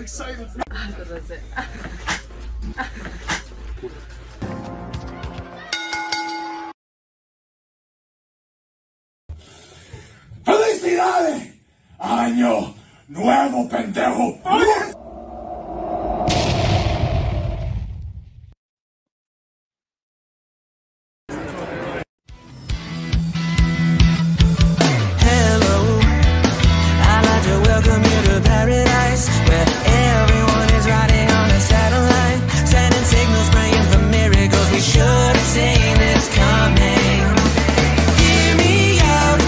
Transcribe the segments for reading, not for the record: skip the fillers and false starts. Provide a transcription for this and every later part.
excited. ¡Felicidades! ¡Año nuevo, pendejo! Hello, I'd like to welcome you to paradise, where everyone is riding on a satellite, sending signals, praying for miracles. We should have seen this coming. Hear me out,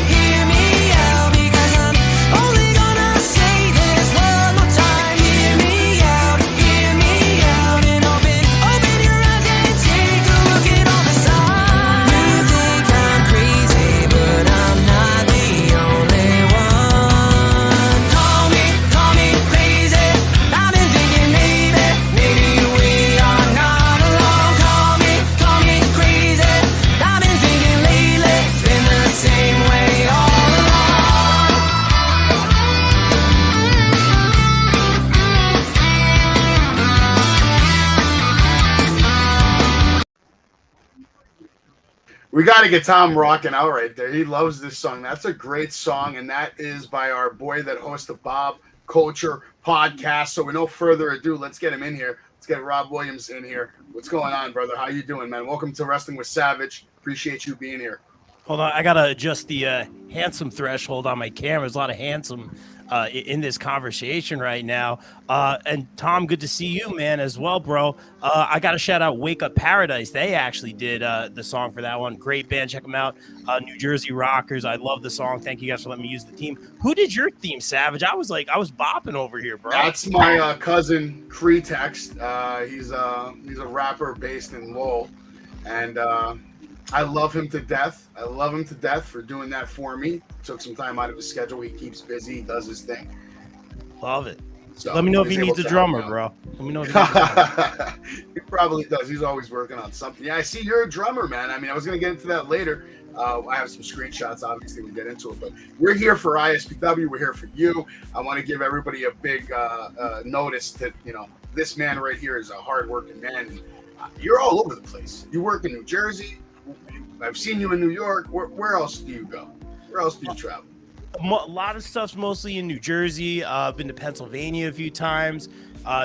because I'm only gonna say this one more time. Hear me out, and open your eyes and take a look at all the signs. You think I'm crazy, but I'm not the only one. Call me crazy. I've been thinking maybe we are not alone. Call me crazy. I've been thinking lately it's been the same way all along. We got to get Tom rocking out right there. He loves this song. That's a great song, and that is by our boy that hosts the Bob Culture podcast. So with no further ado, let's get him in here. Let's get Rob Williams in here. What's going on, brother? How you doing, man? Welcome to Wrestling with Savage. Appreciate you being here. Hold on, I gotta adjust the handsome threshold on my camera. There's a lot of handsome in this conversation right now. And Tom, good to see you, man, as well, bro. I gotta shout out Wake Up Paradise. They actually did the song for that one. Great band, check them out. New Jersey Rockers. I love the song. Thank you guys for letting me use the theme. Who did your theme, Savage? I was bopping over here, bro. That's my cousin Cri Text. He's a rapper based in Lowell, and I love him to death. I love him to death for doing that for me. Took some time out of his schedule. He keeps busy. He does his thing. Love it. So Let me know if he needs a drummer, bro. Let me know if he needs a drummer. He probably does. He's always working on something. Yeah, I see you're a drummer, man. I mean, I was going to get into that later. I have some screenshots. Obviously, we'll get into it. But we're here for ISPW. We're here for you. I want to give everybody a big notice that, this man right here is a hardworking man. And, you're all over the place. You work in New Jersey. I've seen you in New York. Where else do you go? Where else do you travel? A lot of stuff's mostly in New Jersey. Been to Pennsylvania a few times.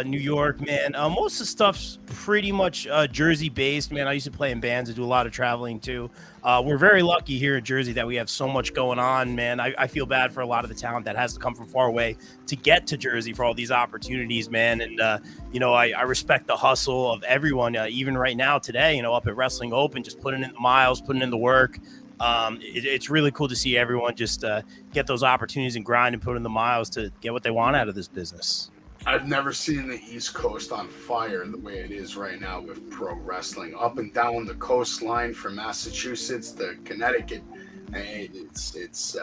New York, man. Most of the stuff's pretty much Jersey based, man. I used to play in bands and do a lot of traveling too. We're very lucky here in Jersey that we have so much going on, man. I feel bad for a lot of the talent that has to come from far away to get to Jersey for all these opportunities, man. And I respect the hustle of everyone, even right now today, up at Wrestling Open, just putting in the miles, putting in the work. It's really cool to see everyone just get those opportunities and grind and put in the miles to get what they want out of this business. I've never seen the East Coast on fire the way it is right now with pro wrestling. Up and down the coastline from Massachusetts to Connecticut, it's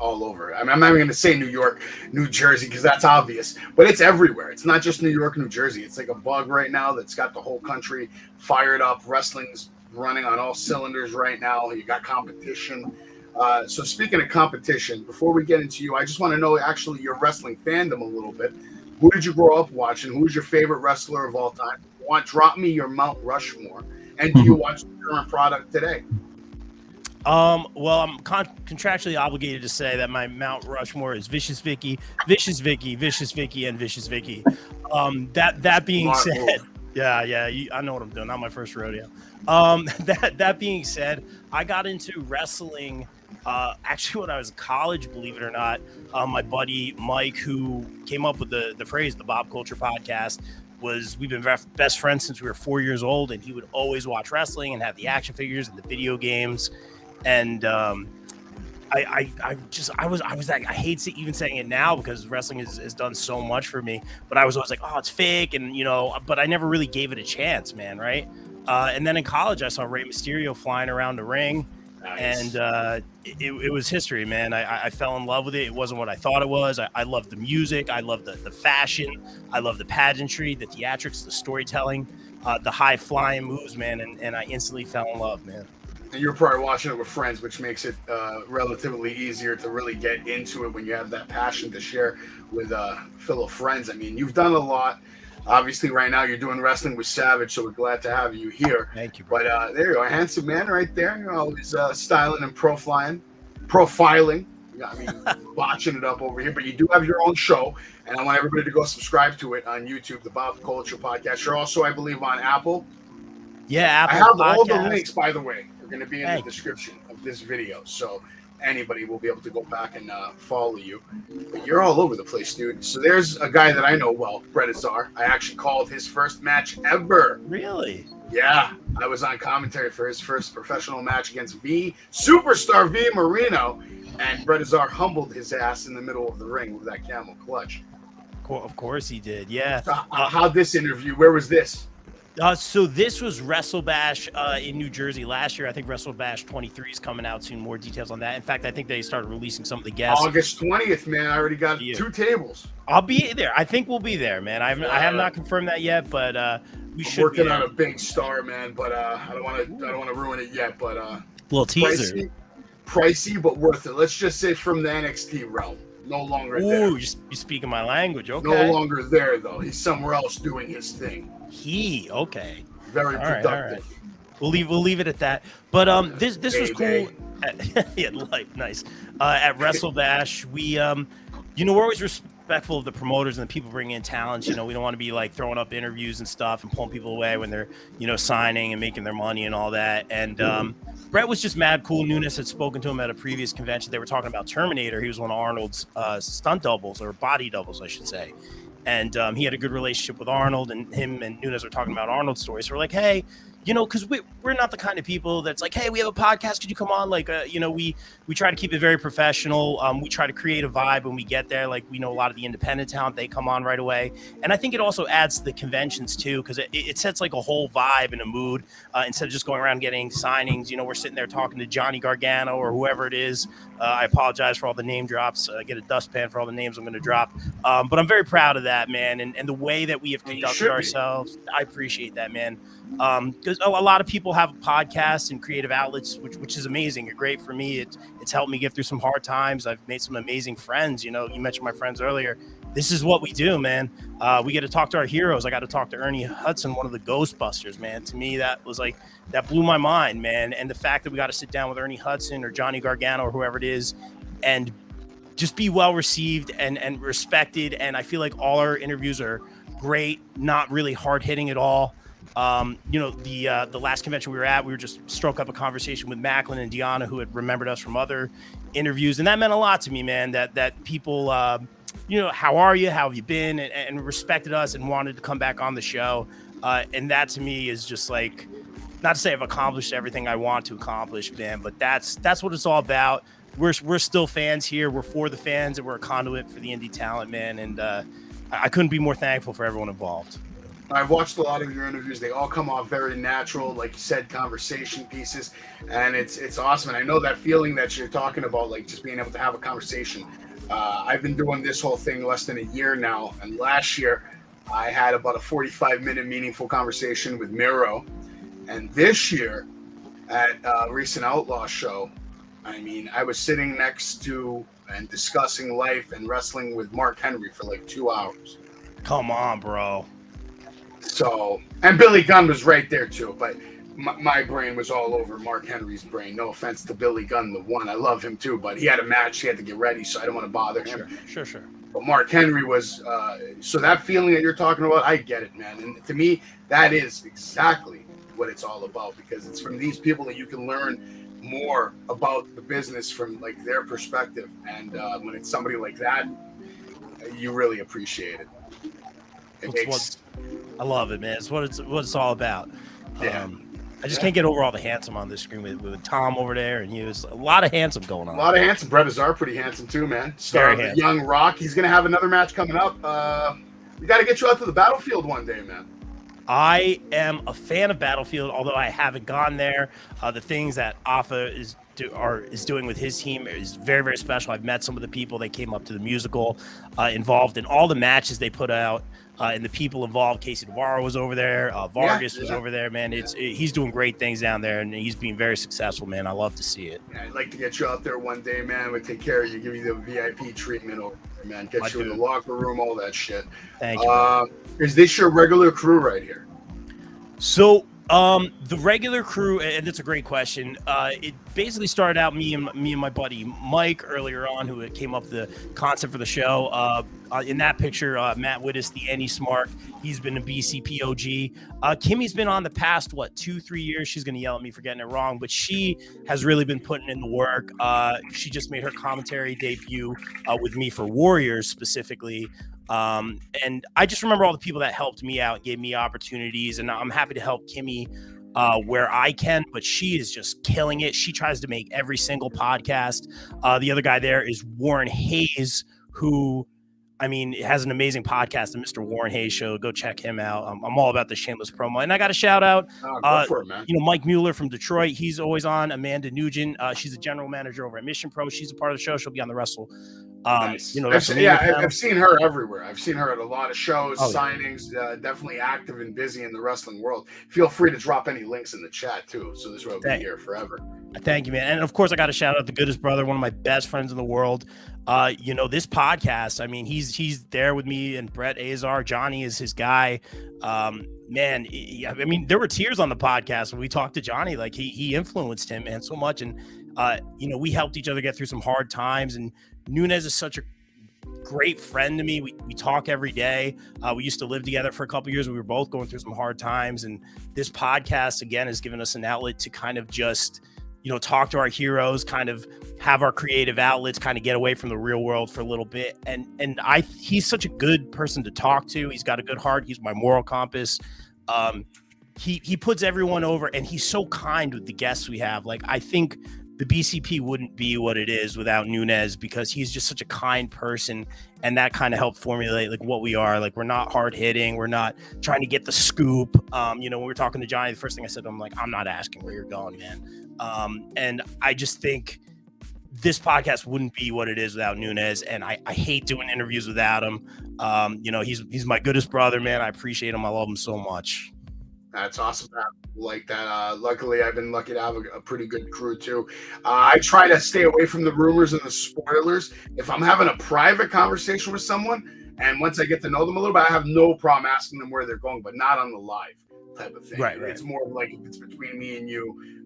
all over. I'm not even going to say New York, New Jersey, because that's obvious, but it's everywhere. It's not just New York, New Jersey. It's like a bug right now that's got the whole country fired up. Wrestling's running on all cylinders right now. You got competition. So speaking of competition, before we get into you, I just want to know actually your wrestling fandom a little bit. Who did you grow up watching? Who's your favorite wrestler of all time? Drop me your Mount Rushmore. And do you watch the current product today? Well, I'm contractually obligated to say that my Mount Rushmore is Vicious Vicky, Vicious Vicky, Vicious Vicky, and Vicious Vicky. That being said, yeah, I know what I'm doing. Not my first rodeo. That being said, I got into wrestling actually when I was in college, believe it or not. My buddy Mike, who came up with the phrase the Bob Culture podcast, we've been best friends since we were 4 years old, and he would always watch wrestling and have the action figures and the video games. And I hate even saying it now because wrestling has done so much for me, but I was always like, oh, it's fake. And, but I never really gave it a chance, man. Right. And then in college, I saw Rey Mysterio flying around the ring. Nice. And it was history, man. I fell in love with it. It wasn't what I thought it was. I loved the music. I loved the fashion. I loved the pageantry, the theatrics, the storytelling, the high flying moves, man. And I instantly fell in love, man. And you're probably watching it with friends, which makes it relatively easier to really get into it when you have that passion to share with fellow friends. I mean, you've done a lot. Obviously, right now you're doing wrestling with Savage, so we're glad to have you here. Thank you, bro. But there you go, a handsome man right there. You're always styling and profiling. I mean, botching it up over here. But you do have your own show, and I want everybody to go subscribe to it on YouTube, the Bob Culture Podcast. You're also, I believe, on Apple. Yeah, Apple I have Podcast. all the links, by the way. They're going to be in the description of this video, so anybody will be able to go back and follow you. But you're all over the place, dude. So there's a guy that I know well, Brett Azar. I actually called his first match ever. Really? Yeah, I was on commentary for his first professional match against Superstar V Marino, and Brett Azar humbled his ass in the middle of the ring with that camel clutch. Of course he did, yeah. How'd this interview? Where was this? So this was WrestleBash in New Jersey last year. I think WrestleBash 23 is coming out soon. More details on that. In fact, I think they started releasing some of the guests. August 20th, man. I already got 2 tables. I'll be there. I think we'll be there, man. I have not confirmed that yet, but we should. Working on a big star, man. But I don't want to ruin it yet. But little teaser. Pricey, but worth it. Let's just say from the NXT realm. No longer there. Ooh, you're speaking my language. Okay. No longer there though. He's somewhere else doing his thing. Okay. Very productive. All right. We'll leave it at that. But this was cool. Yeah, nice. At WrestleBash, we we're always respectful of the promoters and the people bringing in talents. We don't want to be like throwing up interviews and stuff and pulling people away when they're signing and making their money and all that. And Brett was just mad cool. Nunes had spoken to him at a previous convention. They were talking about Terminator. He was one of Arnold's stunt doubles, or body doubles, I should say. And he had a good relationship with Arnold, and him and Nunes were talking about Arnold's story. So we're like, hey, because we're not the kind of people that's like, hey, we have a podcast. Could you come on? Like, we try to keep it very professional. We try to create a vibe when we get there. Like, we know a lot of the independent talent. They come on right away. And I think it also adds to the conventions, too, because it sets like a whole vibe and a mood instead of just going around getting signings. We're sitting there talking to Johnny Gargano or whoever it is. I apologize for all the name drops. Get a dustpan for all the names I'm going to drop. But I'm very proud of that, man. And the way that we have conducted ourselves, I appreciate that, man. Because a lot of people have podcasts and creative outlets, which is amazing. It's great for me. It's helped me get through some hard times. I've made some amazing friends. You mentioned my friends earlier. This is what we do, man. We get to talk to our heroes. I got to talk to Ernie Hudson, one of the Ghostbusters, man. To me, that blew my mind, man. And the fact that we got to sit down with Ernie Hudson or Johnny Gargano or whoever it is and just be well received and respected. And I feel like all our interviews are great, not really hard hitting at all. The last convention we were at, we were just struck up a conversation with Macklin and Deanna, who had remembered us from other interviews. And that meant a lot to me, man, that people, how are you? How have you been? And respected us and wanted to come back on the show. And that to me is just like, not to say I've accomplished everything I want to accomplish, man, but that's what it's all about. We're still fans here. We're for the fans, and we're a conduit for the indie talent, man. And I couldn't be more thankful for everyone involved. I've watched a lot of your interviews. They all come off very natural, like you said, conversation pieces, and it's awesome. And I know that feeling that you're talking about, like just being able to have a conversation. I've been doing this whole thing less than a year now, and last year I had about a 45-minute meaningful conversation with Miro, and this year at a recent Outlaw show, I was sitting next to and discussing life and wrestling with Mark Henry for like 2 hours. Come on, bro. So, and Billy Gunn was right there too, but my brain was all over Mark Henry's brain. No offense to Billy Gunn, the one. I love him too, but he had a match. He had to get ready, so I don't want to bother him. Sure. But Mark Henry was, so that feeling that you're talking about, I get it, man. And to me, that is exactly what it's all about, because it's from these people that you can learn more about the business from like their perspective. And when it's somebody like that, you really appreciate it. I love it, man. It's what it's all about. Yeah. I just can't get over all the handsome on this screen with Tom over there, and you. There's a lot of handsome going on. A lot of handsome. Brett Azar pretty handsome too, man. Star of the Young Rock. He's gonna have another match coming up. We got to get you out to the battlefield one day, man. I am a fan of Battlefield, although I haven't gone there. The things that Afa is doing with his team is very, very special. I've met some of the people that came up to the musical, involved in all the matches they put out. and the people involved. Casey Navarro was over there. Vargas was over there, man. He's doing great things down there, and he's being very successful, man. I love to see it. Yeah, I'd like to get you out there one day, man. We'll take care of you, give you the VIP treatment over there, man. Get you in the locker room, all that shit. Thank you. Is this your regular crew right here? So the regular crew, and that's a great question. It basically started out me and my buddy Mike earlier on, who came up with the concept for the show. In that picture, Matt Wittes, the Annie Smart, he's been a BCPOG. Kimmy's been on the past 2-3 years. She's gonna yell at me for getting it wrong, but she has really been putting in the work. She just made her commentary debut with me for Warriors specifically. And I just remember all the people that helped me out, gave me opportunities, and I'm happy to help Kimmy where I can, but she is just killing it. She tries to make every single podcast. The other guy there is Warren Hayes, who, I mean, has an amazing podcast, the Mr. Warren Hayes Show. Go check him out. I'm all about the shameless promo. And I got a shout out, go for it, man. Mike Mueller from Detroit. He's always on. Amanda Nugent. She's a general manager over at Mission Pro. She's a part of the show. She'll be on the Wrestle. Nice. I've seen her everywhere. I've seen her at a lot of shows, signings. Definitely active and busy in the wrestling world. Feel free to drop any links in the chat too, so this will be here forever. Thank you, man. And of course, I got to shout out the Goodest Brother, one of my best friends in the world. This podcast, I mean, he's there with me and Brett Azar. Johnny is his guy. Man, I mean, there were tears on the podcast when we talked to Johnny. Like he influenced him, man, so much. And we helped each other get through some hard times. And Nunez is such a great friend to me. We talk every day. We used to live together for a couple of years. We were both going through some hard times. And this podcast, again, has given us an outlet to kind of just, talk to our heroes, kind of have our creative outlets, kind of get away from the real world for a little bit. And he's such a good person to talk to. He's got a good heart. He's my moral compass. He puts everyone over, and he's so kind with the guests we have. Like, I think the BCP wouldn't be what it is without Nunez, because he's just such a kind person, and that kind of helped formulate like what we are. Like, we're not hard hitting, we're not trying to get the scoop. When we were talking to Johnny, the first thing I said to him, like, I'm not asking where you're going, man. And I just think this podcast wouldn't be what it is without Nunez, and I hate doing interviews without him. He's my Goodest Brother, man. I appreciate him. I love him so much. That's awesome. Like that. Luckily, I've been lucky to have a pretty good crew too. I try to stay away from the rumors and the spoilers. If I'm having a private conversation with someone, and once I get to know them a little bit, I have no problem asking them where they're going, but not on the live type of thing. Right. It's more like if it's between me and you,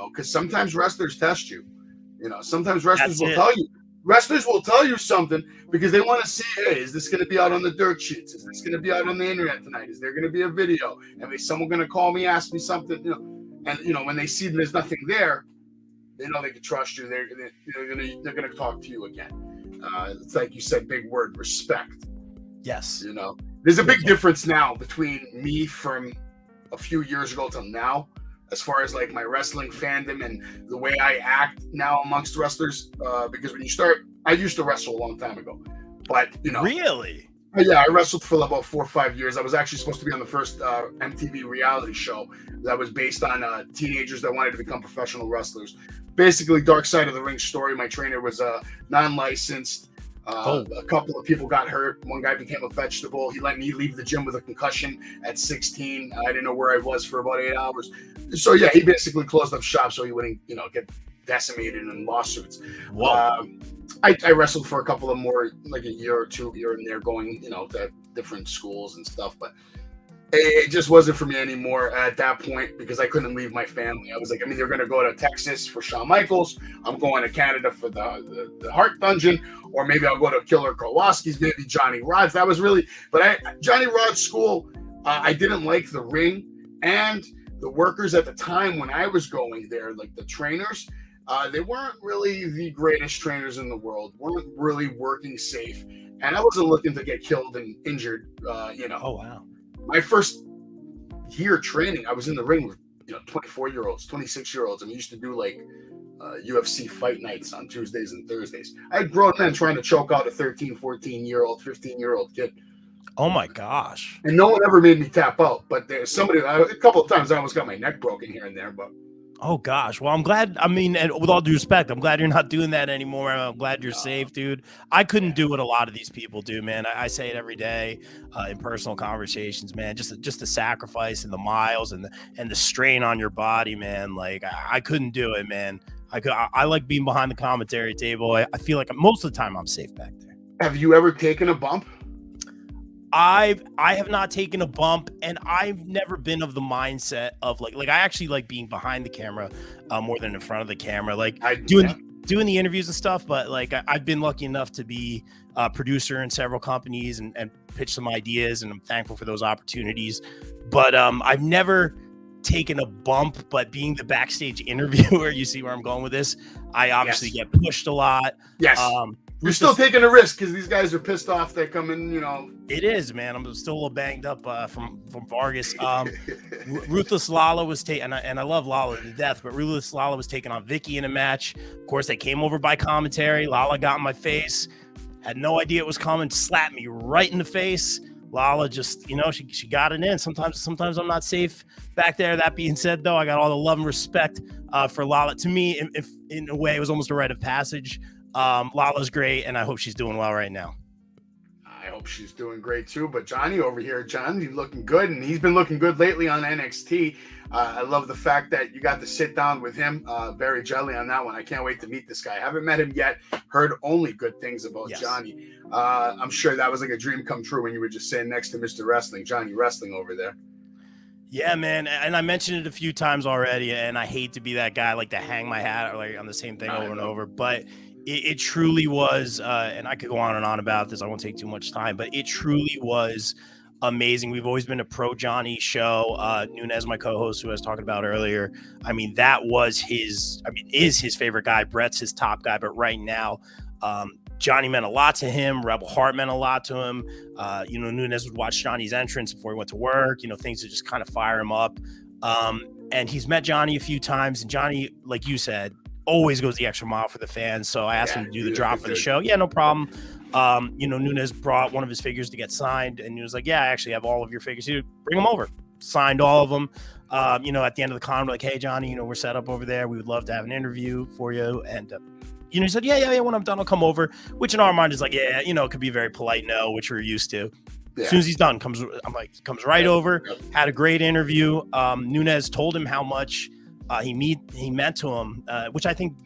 because sometimes wrestlers test you. Sometimes wrestlers will tell you. Wrestlers will tell you something because they want to see, hey, is this going to be out on the dirt sheets? Is this going to be out on the internet tonight? Is there going to be a video? And is someone going to call me, ask me something? And when they see there's nothing there, they know they can trust you. They're going to talk to you again. It's like you said, big word, respect. Yes. There's a big difference now between me from a few years ago till now, as far as like my wrestling fandom and the way I act now amongst wrestlers, because when you start, I used to wrestle a long time ago, but really, yeah, I wrestled for about 4 or 5 years. I was actually supposed to be on the first MTV reality show that was based on teenagers that wanted to become professional wrestlers. Basically, Dark Side of the Ring story. My trainer was non-licensed. A couple of people got hurt. One guy became a vegetable. He let me leave the gym with a concussion at 16. I didn't know where I was for about 8 hours. So yeah, he basically closed up shop so he wouldn't, get decimated in lawsuits. Wow. I wrestled for a couple of more, like a year or two here and there, going, to different schools and stuff, but it just wasn't for me anymore at that point because I couldn't leave my family. I was like, I'm either going to go to Texas for Shawn Michaels, I'm going to Canada for the Heart Dungeon, or maybe I'll go to Killer Kowalski's, maybe Johnny Rod's. That was really, but Johnny Rod's school, I didn't like the ring, and the workers at the time when I was going there, like the trainers, they weren't really the greatest trainers in the world, weren't really working safe, and I wasn't looking to get killed and injured, Oh, wow. My first year training, I was in the ring with 24-year-olds, 26-year-olds, and we used to do like UFC fight nights on Tuesdays and Thursdays. I had grown men trying to choke out a 13, 14-year-old, 15-year-old kid. Oh my gosh. And no one ever made me tap out, but there's somebody, a couple of times I almost got my neck broken here and there, but Oh gosh. Well, I'm glad. I mean, and with all due respect, I'm glad you're not doing that anymore. I'm glad you're safe, dude. I couldn't do what a lot of these people do, man. I say it every day in personal conversations, man. Just the sacrifice and the miles and the strain on your body, man. Like I couldn't do it, man. I like being behind the commentary table. I feel like most of the time I'm safe back there. Have you ever taken a bump? I have not taken a bump, and I've never been of the mindset of like I actually like being behind the camera more than in front of the camera, like doing the interviews and stuff. But like I've been lucky enough to be a producer in several companies and pitch some ideas, and I'm thankful for those opportunities. But I've never taken a bump. But being the backstage interviewer, you see where I'm going with this. I obviously get pushed a lot. Yes. You're still taking a risk because these guys are pissed off. They're coming, you know. It is, man. I'm still a little banged up from Vargas. Ruthless Lala was taken, and I love Lala to death, but Ruthless Lala was taking on Vicky in a match. Of course, they came over by commentary. Lala got in my face, had no idea it was coming, slapped me right in the face. Lala just, you know, she got it in. Sometimes I'm not safe back there. That being said, though, I got all the love and respect for Lala. To me, if in a way, it was almost a rite of passage. Lala's great, and I hope she's doing well right now. I hope she's doing great too. But Johnny over here, he's looking good, and he's been looking good lately on NXT. I love the fact that you got to sit down with him. Very jelly on that one. I can't wait to meet this guy. I haven't met him yet. Heard only good things about Johnny. I'm sure that was like a dream come true when you were just sitting next to Mr. Wrestling, Johnny Wrestling over there. Yeah, man, and I mentioned it a few times already, and I hate to be that guy like to hang my hat like on the same thing over and over, but it truly was, and I could go on and on about this. I won't take too much time, but it truly was amazing. We've always been a pro Johnny show. Nunez, my co-host, who I was talking about earlier, I mean, that was is his favorite guy. Brett's his top guy, but right now, Johnny meant a lot to him. Rebel Heart meant a lot to him. Nunez would watch Johnny's entrance before he went to work, things that just kind of fire him up. And he's met Johnny a few times, and Johnny, like you said, always goes the extra mile for the fans. So I asked him to do the drop for the show. Yeah, no problem. Nunez brought one of his figures to get signed, and he was like, yeah, I actually have all of your figures. He bring them over. Signed all of them. At the end of the con, we're like, hey, Johnny, we're set up over there. We would love to have an interview for you. And, he said, yeah, when I'm done, I'll come over, which in our mind is like, yeah, it could be a very polite no, which we're used to. Yeah. As soon as he's done, comes right over, had a great interview. Nunez told him how much he meant to him, which I think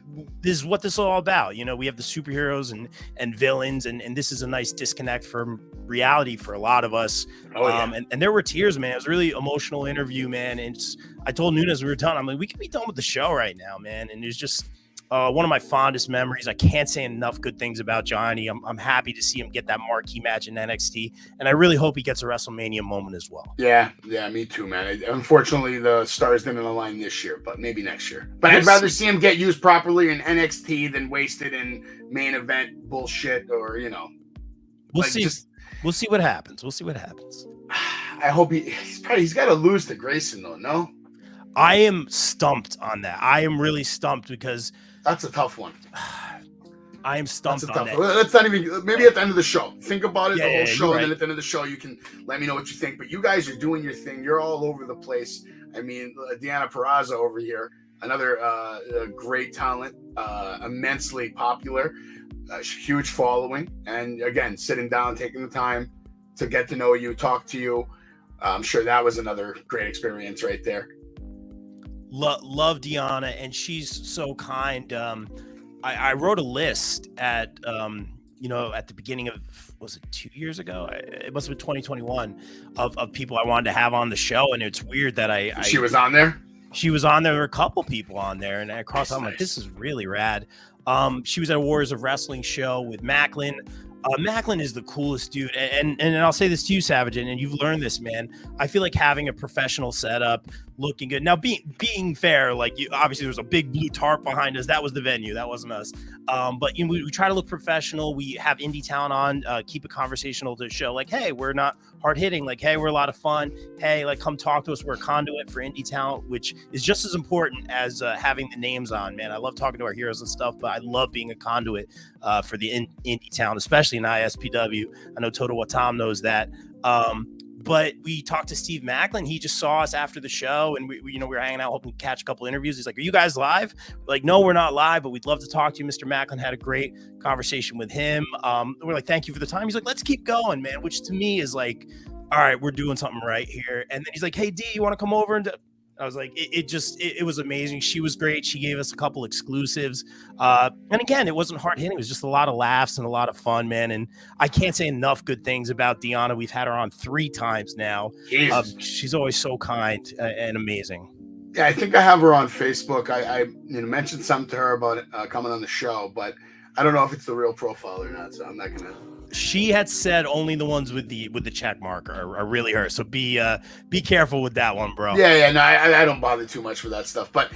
this is what this is all about. We have the superheroes and villains, and this is a nice disconnect from reality for a lot of us. And there were tears, man. It was a really emotional interview, man. And I told Nunez we were done. I'm like, we could be done with the show right now, man. And it was just one of my fondest memories. I can't say enough good things about Johnny. I'm happy to see him get that marquee match in NXT, and I really hope he gets a WrestleMania moment as well. Yeah, me too, man. Unfortunately, the stars didn't align this year, but maybe next year. But I'd rather see him get used properly in NXT than wasted in main event bullshit or, We'll see. We'll see what happens. I hope he's got to lose to Grayson, though, no? I am stumped on that. I am really stumped because that's a tough one. I am stumped on that. Let's not even, maybe at the end of the show. Think about it, the whole show, and then at the end of the show, you can let me know what you think. But you guys are doing your thing. You're all over the place. I mean, Deanna Peraza over here, another great talent, immensely popular, huge following. And again, sitting down, taking the time to get to know you, talk to you. I'm sure that was another great experience right there. Love Deanna, and she's so kind. I wrote a list at the beginning of, was it 2 years ago? It must have been 2021 of people I wanted to have on the show, and it's weird that she was on there. She was on there. There were a couple people on there, and I crossed out. I'm like, this is really rad. She was at a Warriors of Wrestling show with Macklin. Macklin is the coolest dude, and I'll say this to you, Savage, and you've learned this, man. I feel like having a professional setup, looking good. Now, being fair, like obviously there was a big blue tarp behind us. That was the venue. That wasn't us. But we try to look professional. We have Indie Town on, keep it conversational to show like, hey, we're not hard hitting. Like, hey, we're a lot of fun. Hey, like, come talk to us. We're a conduit for Indie Town, which is just as important as having the names on, man. I love talking to our heroes and stuff, but I love being a conduit for the Indie Town, especially in ISPW. I know Toto Watam knows that. But we talked to Steve Macklin. He just saw us after the show, and we were hanging out, hoping to catch a couple interviews. He's like, "Are you guys live?" We're like, "No, we're not live, but we'd love to talk to you." Mr. Macklin had a great conversation with him. We're like, "Thank you for the time." He's like, "Let's keep going, man," which to me is like, all right, we're doing something right here. And then he's like, "Hey, D, you want to come over?" And I was like, it was amazing. She was great. She gave us a couple exclusives. And again, it wasn't hard hitting. It was just a lot of laughs and a lot of fun, man. And I can't say enough good things about Deanna. We've had her on 3 times now. She's always so kind and amazing. Yeah, I think I have her on Facebook. I mentioned something to her about coming on the show, but I don't know if it's the real profile or not, so I'm not gonna. She had said only the ones with the check mark are really her. So be careful with that one, bro. Yeah. No, I don't bother too much with that stuff. But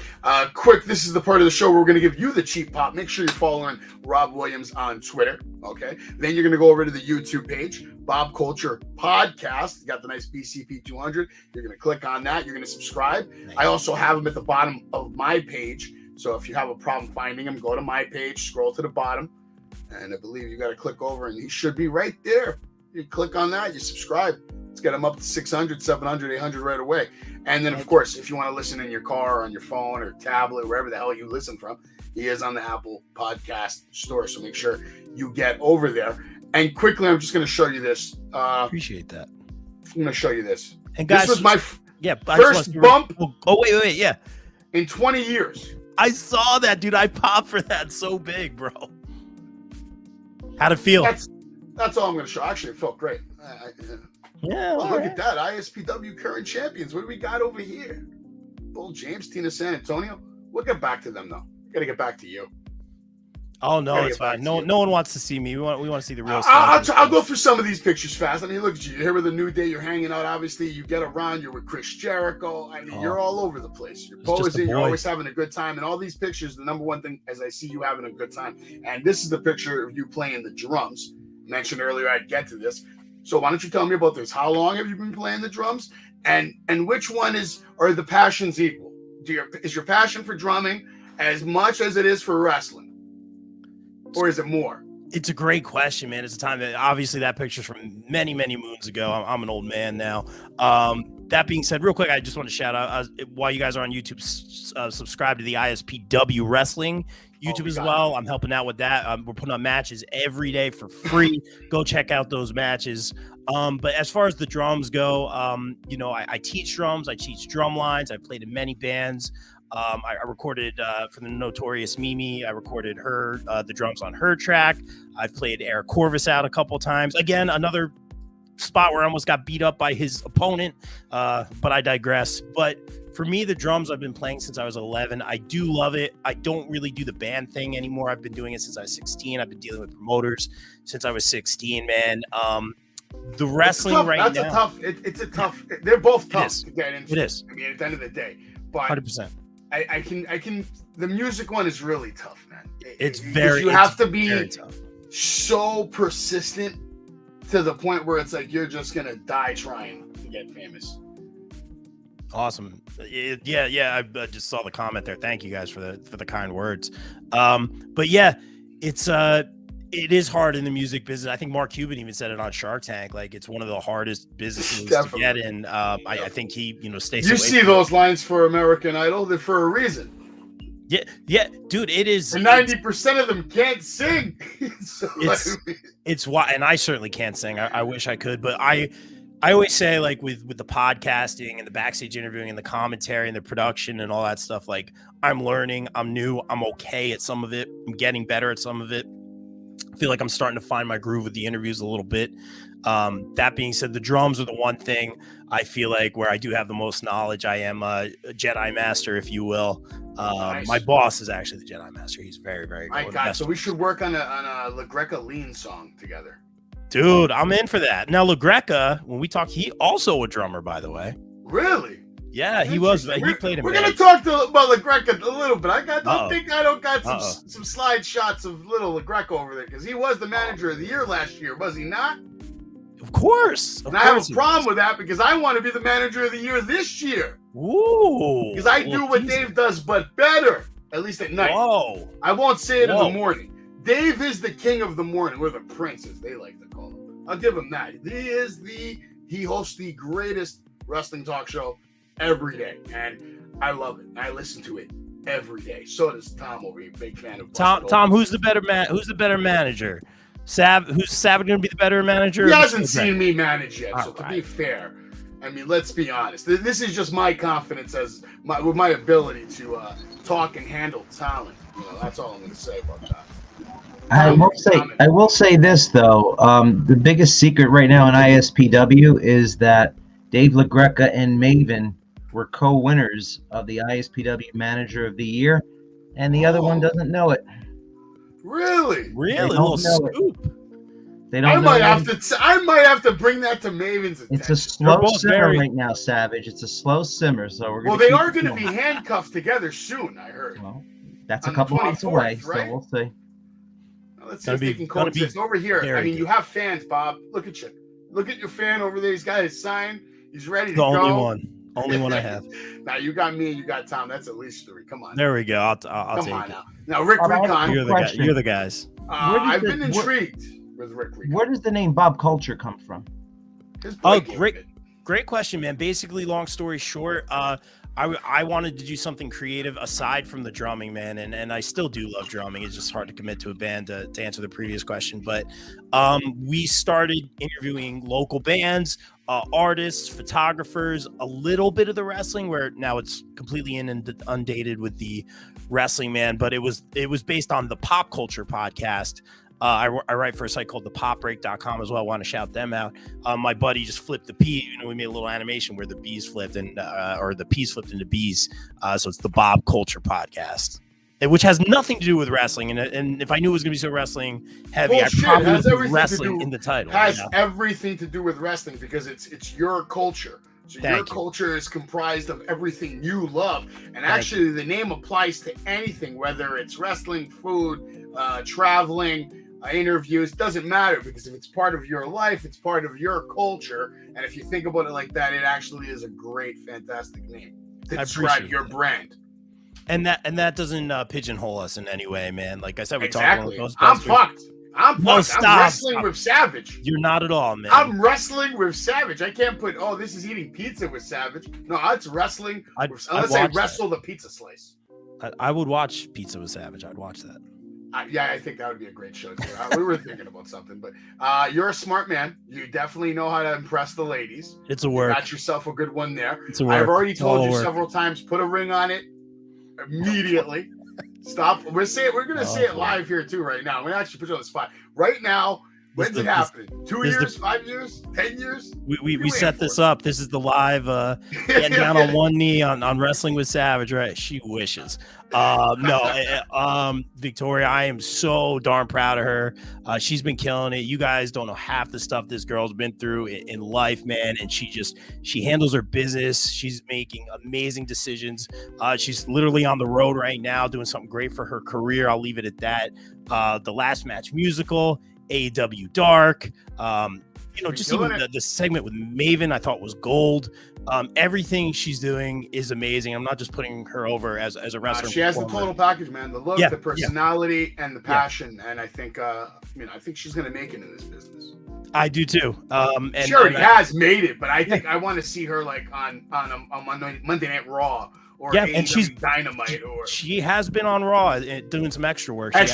quick, this is the part of the show where we're going to give you the cheap pop. Make sure you're following Rob Williams on Twitter. Okay. Then you're going to go over to the YouTube page, Bob Culture Podcast. You got the nice BCP 200. You're going to click on that. You're going to subscribe. Nice. I also have them at the bottom of my page. So if you have a problem finding them, go to my page, scroll to the bottom. And I believe you got to click over, and he should be right there. You click on that, you subscribe. Let's get him up to 600, 700, 800 right away. And then, of course, if you want to listen in your car, on your phone, or tablet, wherever the hell you listen from, he is on the Apple Podcast Store. So make sure you get over there. And quickly, I'm just going to show you this. Appreciate that. I'm going to show you this. And guys, this was my first bump. Oh, wait, yeah. In 20 years. I saw that, dude. I popped for that so big, bro. How'd it feel? That's all I'm going to show. Actually, it felt great. Yeah. Oh, look at that. ISPW current champions. What do we got over here? Bull James, Tina San Antonio. We'll get back to them, though. Got to get back to you. Oh, no, it's fine. No one wants to see me. We want to see the real stuff. I'll go through some of these pictures fast. I mean, look at you. You're here with a New Day. You're hanging out. Obviously, you get around. You're with Chris Jericho. I mean, you're all over the place. You're posing. You're always having a good time. And all these pictures, the number one thing is I see you having a good time. And this is the picture of you playing the drums. Mentioned earlier, I'd get to this. So why don't you tell me about this? How long have you been playing the drums? And which one are the passions equal? Is your passion for drumming as much as it is for wrestling? Or is it more? It's a great question, man. It's a time that obviously that picture's from many, many moons ago. I'm an old man now. That being said, real quick, I just want to shout out while you guys are on YouTube, subscribe to the ISPW Wrestling YouTube as well. I'm helping out with that. We're putting on matches every day for free. Go check out those matches. But as far as the drums go, I teach drums. I teach drum lines. I've played in many bands. I recorded for the Notorious Mimi. I recorded the drums on her track. I've played Eric Corvus out a couple times. Again, another spot where I almost got beat up by his opponent, but I digress. But for me, the drums I've been playing since I was 11. I do love it. I don't really do the band thing anymore. I've been doing it since I was 16. I've been dealing with promoters since I was 16, man. The wrestling now. It's a tough. They're both tough to get into. It is. I mean, at the end of the day, but 100%. I can. The music one is really tough, man. You have to be so persistent to the point where it's like you're just gonna die trying to get famous. Awesome. Yeah. I just saw the comment there. Thank you guys for the kind words. But yeah, it is hard in the music business. I think Mark Cuban even said it on Shark Tank. Like, it's one of the hardest businesses to get in. I think he, stays. You see those lines for American Idol? They're for a reason. Yeah, dude, it is. And 90% of them can't sing. It's why, and I certainly can't sing. I wish I could, but I always say, like, with the podcasting and the backstage interviewing and the commentary and the production and all that stuff, like, I'm learning, I'm new, I'm okay at some of it, I'm getting better at some of it. I feel like I'm starting to find my groove with the interviews a little bit. That being said, the drums are the one thing I feel like where I do have the most knowledge. I am a Jedi Master, if you will. Nice. My boss is actually the Jedi Master. He's very, very good. My God, so we should work on a La Greca Lean song together. Dude, I'm in for that. Now, La Greca, when we talk, he also a drummer, by the way. Really? Yeah, he was. He played in. We're gonna talk about La Greca a little bit. I don't got some slide shots of little La Greca over there because he was the manager of the year last year, was he not? Of course. And I have a problem with that because I want to be the manager of the year this year. Ooh. Because I do what Dave does, but better. At least at night. Whoa. I won't say it in the morning. Dave is the king of the morning, or the prince, as they like to call him. I'll give him that. He is the He hosts the greatest wrestling talk show every day, and I love it. I listen to it every day. So does Tom over here, big fan of Tom. Who's the better manager? Who's Savage going to be the better manager? He hasn't seen me manage yet. So All right. to be fair, I mean, let's be honest. This is just my confidence with my ability to talk and handle talent. That's all I'm going to say about that. I will say this though. The biggest secret right now in ISPW is that Dave LaGreca and Maven were co-winners of the ISPW Manager of the Year, and the other one doesn't know it. Really? Really? A little scoop. They don't. I might have to bring that to Maven's attention. It's a slow simmer right now, Savage. It's a slow simmer. So we're. They are going to be handcuffed together soon. I heard. Well, that's a couple months away, right? So we'll see. Let's see if they can coexist over here. I mean, you have fans, Bob. Look at you. Look at your fan over there. He's got his sign. He's ready to go. Only one I have. Now you got me and you got Tom. That's at least 3. Come on. There we go. I'll take it. Now Rick Recon. You're the guys. I've been intrigued with Rick Recon. Where does the name Bob Culture come from? Great question, man. Basically, long story short, I wanted to do something creative aside from the drumming, man, and I still do love drumming. It's just hard to commit to a band to answer the previous question. But we started interviewing local bands, artists, photographers, a little bit of the wrestling, where now it's completely undated with the wrestling, man. But it was based on the Pop Culture podcast. I write for a site called thepopbreak.com as well. I want to shout them out. My buddy just flipped the P. We made a little animation where the B's flipped or the P's flipped into B's. So it's the Bob Culture podcast, which has nothing to do with wrestling. And if I knew it was going to be so wrestling heavy, I probably would put wrestling in the title. Has everything to do with wrestling because it's your culture. So your culture is comprised of everything you love. And actually, the name applies to anything, whether it's wrestling, food, traveling, interviews. Doesn't matter, because if it's part of your life, it's part of your culture. And if you think about it like that, it actually is a great, fantastic name to describe your brand. And that doesn't pigeonhole us in any way, man. Like I said, we exactly. talked I'm fucked. I'm wrestling with Savage. You're not at all, man. I'm wrestling with Savage. I can't put, this is eating pizza with Savage. No, it's wrestling. Unless I wrestle the pizza slice. I would watch Pizza with Savage. I'd watch that. I think that would be a great show too. We were thinking about something, but you're a smart man. You definitely know how to impress the ladies. It's a work. You got yourself a good one there. It's a work. I've already told you several times, put a ring on it immediately. Stop. We're going to say it live here too right now. We're actually put you on the spot. Right now, when's it happening? 2 years, 5 years, 10 years? We set this up. This is the live getting down on one knee on Wrestling with Savage, right? She wishes. Victoria, I am so darn proud of her. She's been killing it. You guys don't know half the stuff this girl's been through in life, man. And she handles her business. She's making amazing decisions. She's literally on the road right now doing something great for her career. I'll leave it at that. The Last Match musical, AEW Dark, just even the segment with Maven, I thought was gold. Everything she's doing is amazing. I'm not just putting her over as a wrestler. She has the total package, man. The look, the personality, and the passion. And I think, I think she's going to make it in this business. I do too. She already has made it, but I think I want to see her like on Monday Night Raw. Or and she's Dynamite. She has been on Raw doing some extra work. But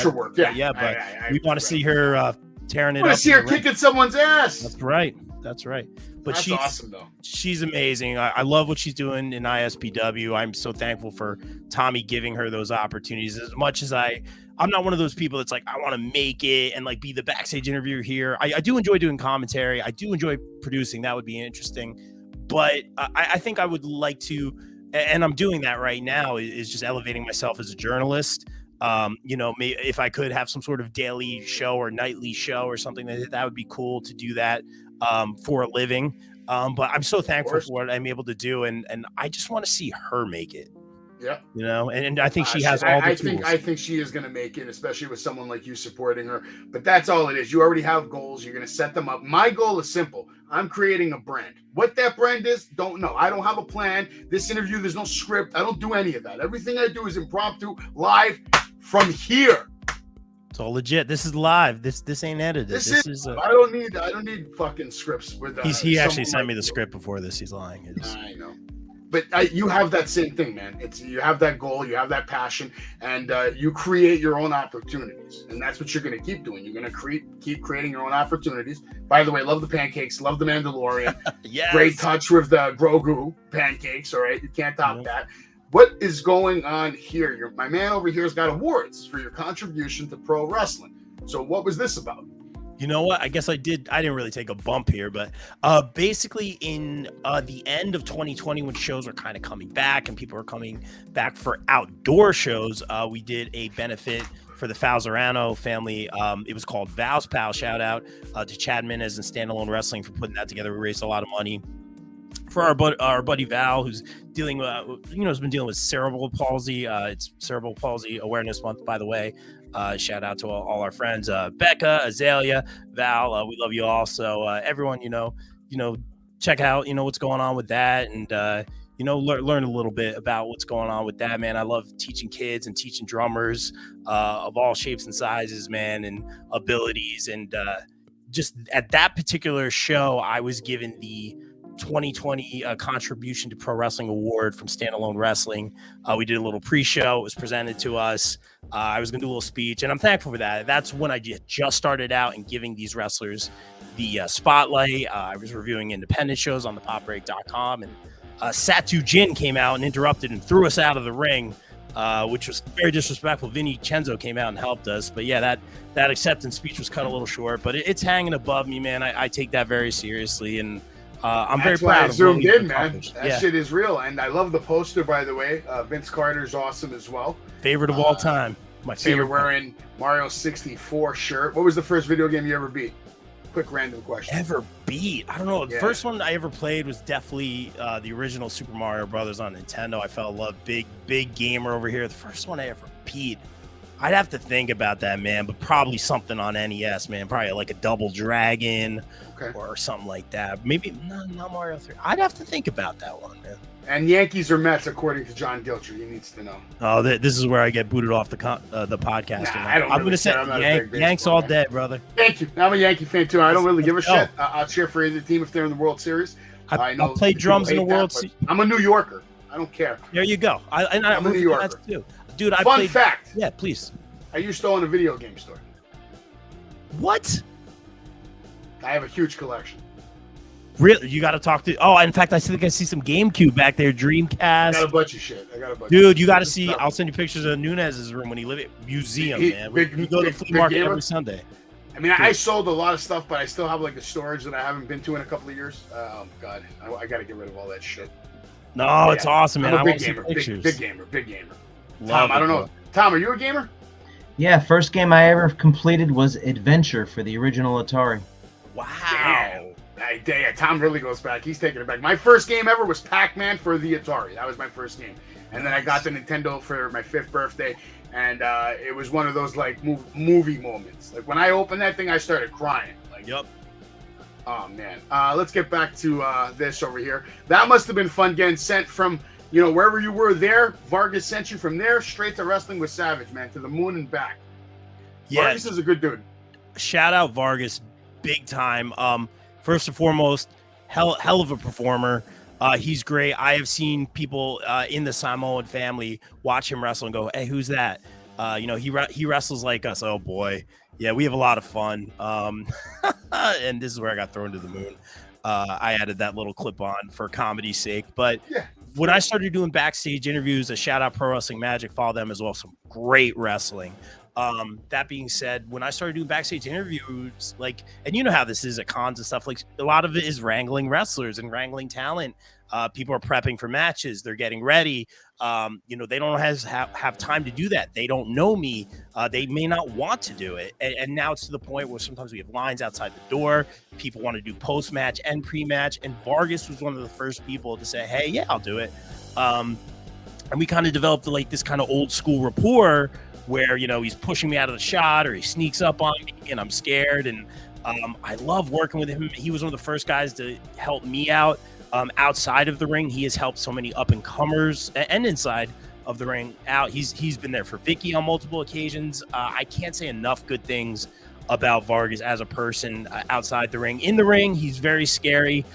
we want to see her tearing it up. I want to see her kicking someone's ass. That's right. But she's awesome, though. She's amazing. I love what she's doing in ISPW. I'm so thankful for Tommy giving her those opportunities. As much as I'm not one of those people that's like, I want to make it and like be the backstage interviewer here. I do enjoy doing commentary. I do enjoy producing. That would be interesting. But I think I would like to, and I'm doing that right now, is just elevating myself as a journalist. Maybe if I could have some sort of daily show or nightly show or something, that would be cool to do that for a living. But I'm so thankful for what I'm able to do, and I just want to see her make it. Yeah. And I think she has all the tools. I think she is going to make it, especially with someone like you supporting her. But that's all it is. You already have goals. You're going to set them up. My goal is simple. I'm creating a brand. What that brand is, don't know. I don't have a plan. This interview, there's no script. I don't do any of that. Everything I do is impromptu, live from here. It's all legit. This is live. This ain't edited. This is I don't need fucking scripts with. he actually sent me the script before this. He's lying. I know. But you have that same thing, man. You have that goal, you have that passion, and you create your own opportunities, and that's what you're going to keep doing. You're going to keep creating your own opportunities. By the way, love the pancakes, love the Mandalorian. Yes. Great touch with the Grogu pancakes. All right, you can't top that. What is going on here? My man over here's got awards for your contribution to pro wrestling. So what was this about? You know what? I guess I didn't really take a bump here, but basically in the end of 2020, when shows were kind of coming back and people were coming back for outdoor shows, we did a benefit for the Falzerano family. It was called Val's Pal. Shout out to Chad Minez and Standalone Wrestling for putting that together. We raised a lot of money for our buddy Val, who's dealing with, has been dealing with cerebral palsy. It's Cerebral Palsy Awareness Month, by the way. Shout out to all our friends, Becca, Azalea, Val. We love you all. So everyone, check out, what's going on with that, and learn a little bit about what's going on with that, man. I love teaching kids and teaching drummers of all shapes and sizes, man, and abilities. And just at that particular show, I was given the 2020 contribution to pro wrestling award from Standalone Wrestling. We did a little pre-show. It was presented to us. I was gonna do a little speech, and I'm thankful for that. That's when I just started out and giving these wrestlers the spotlight. I was reviewing independent shows on thepopbreak.com, and Satu Jin came out and interrupted and threw us out of the ring, which was very disrespectful. Vinny Cenzo came out and helped us, but yeah, that acceptance speech was cut a little short, but it's hanging above me, man. I take that very seriously, and I'm very proud. That's why I zoomed in, man. That shit is real, and I love the poster, by the way. Vince Carter's awesome as well. Favorite of all time. My favorite. You're wearing Mario 64 shirt. What was the first video game you ever beat? Quick random question. Ever beat? I don't know. The first one I ever played was definitely the original Super Mario Brothers on Nintendo. I fell in love. Big gamer over here. The first one I ever beat, I'd have to think about that, man, but probably something on NES, man. Probably like a Double Dragon or something like that. Maybe not Mario 3. I'd have to think about that one, man. And Yankees or Mets, according to John Giltry. He needs to know. Oh, this is where I get booted off the podcast. Nah, I don't I'm going to say Yanks all day, brother. Thank you. I'm a Yankee fan, too. I don't really give a shit. I'll cheer for either team if they're in the World Series. I play drums in the World Series. I'm a New Yorker. I don't care. There you go. I'm a New Yorker. Too. Dude, Fun fact. Yeah, please. I used to own a video game store. What? I have a huge collection. Really? You got to talk to... Oh, in fact, I think I see some GameCube back there. Dreamcast. I got a bunch of shit. Dude, you got to see... I'll send you pictures of Nunez's room when he lived at museum, man. We go to the flea market every Sunday. I mean, I sold a lot of stuff, but I still have like a storage that I haven't been to in a couple of years. Oh, God. I got to get rid of all that shit. No, it's awesome, man. I want to see pictures. Big gamer. Tom, I don't know. Tom, are you a gamer? Yeah, first game I ever completed was Adventure for the original Atari. Wow. Damn. Tom really goes back. He's taking it back. My first game ever was Pac-Man for the Atari. That was my first game. And then I got the Nintendo for my 5th birthday. And it was one of those like movie moments. Like when I opened that thing, I started crying. Like, yep. Oh, man. Let's get back to this over here. That must have been fun getting sent from... wherever you were there, Vargas sent you from there straight to Wrestling with Savage, man, to the moon and back. Yeah. Vargas is a good dude. Shout out Vargas, big time. First and foremost, hell of a performer. He's great. I have seen people in the Samoan family watch him wrestle and go, "Hey, who's that?" He wrestles like us. Oh boy, yeah, we have a lot of fun. And this is where I got thrown to the moon. I added that little clip on for comedy's sake, but. Yeah. When I started doing backstage interviews, a shout out Pro Wrestling Magic, follow them as well. Some great wrestling. That being said, when I started doing backstage interviews, and you know how this is at cons and stuff, a lot of it is wrangling wrestlers and wrangling talent. People are prepping for matches. They're getting ready. They don't have time to do that. They don't know me. They may not want to do it. And now it's to the point where sometimes we have lines outside the door. People want to do post-match and pre-match. And Vargas was one of the first people to say, hey, yeah, I'll do it. And we kind of developed this kind of old school rapport where, he's pushing me out of the shot or he sneaks up on me and I'm scared. And I love working with him. He was one of the first guys to help me out. Outside of the ring, he has helped so many up-and-comers and inside of the ring out. He's been there for Vicky on multiple occasions. I can't say enough good things about Vargas as a person outside the ring. In the ring, he's very scary.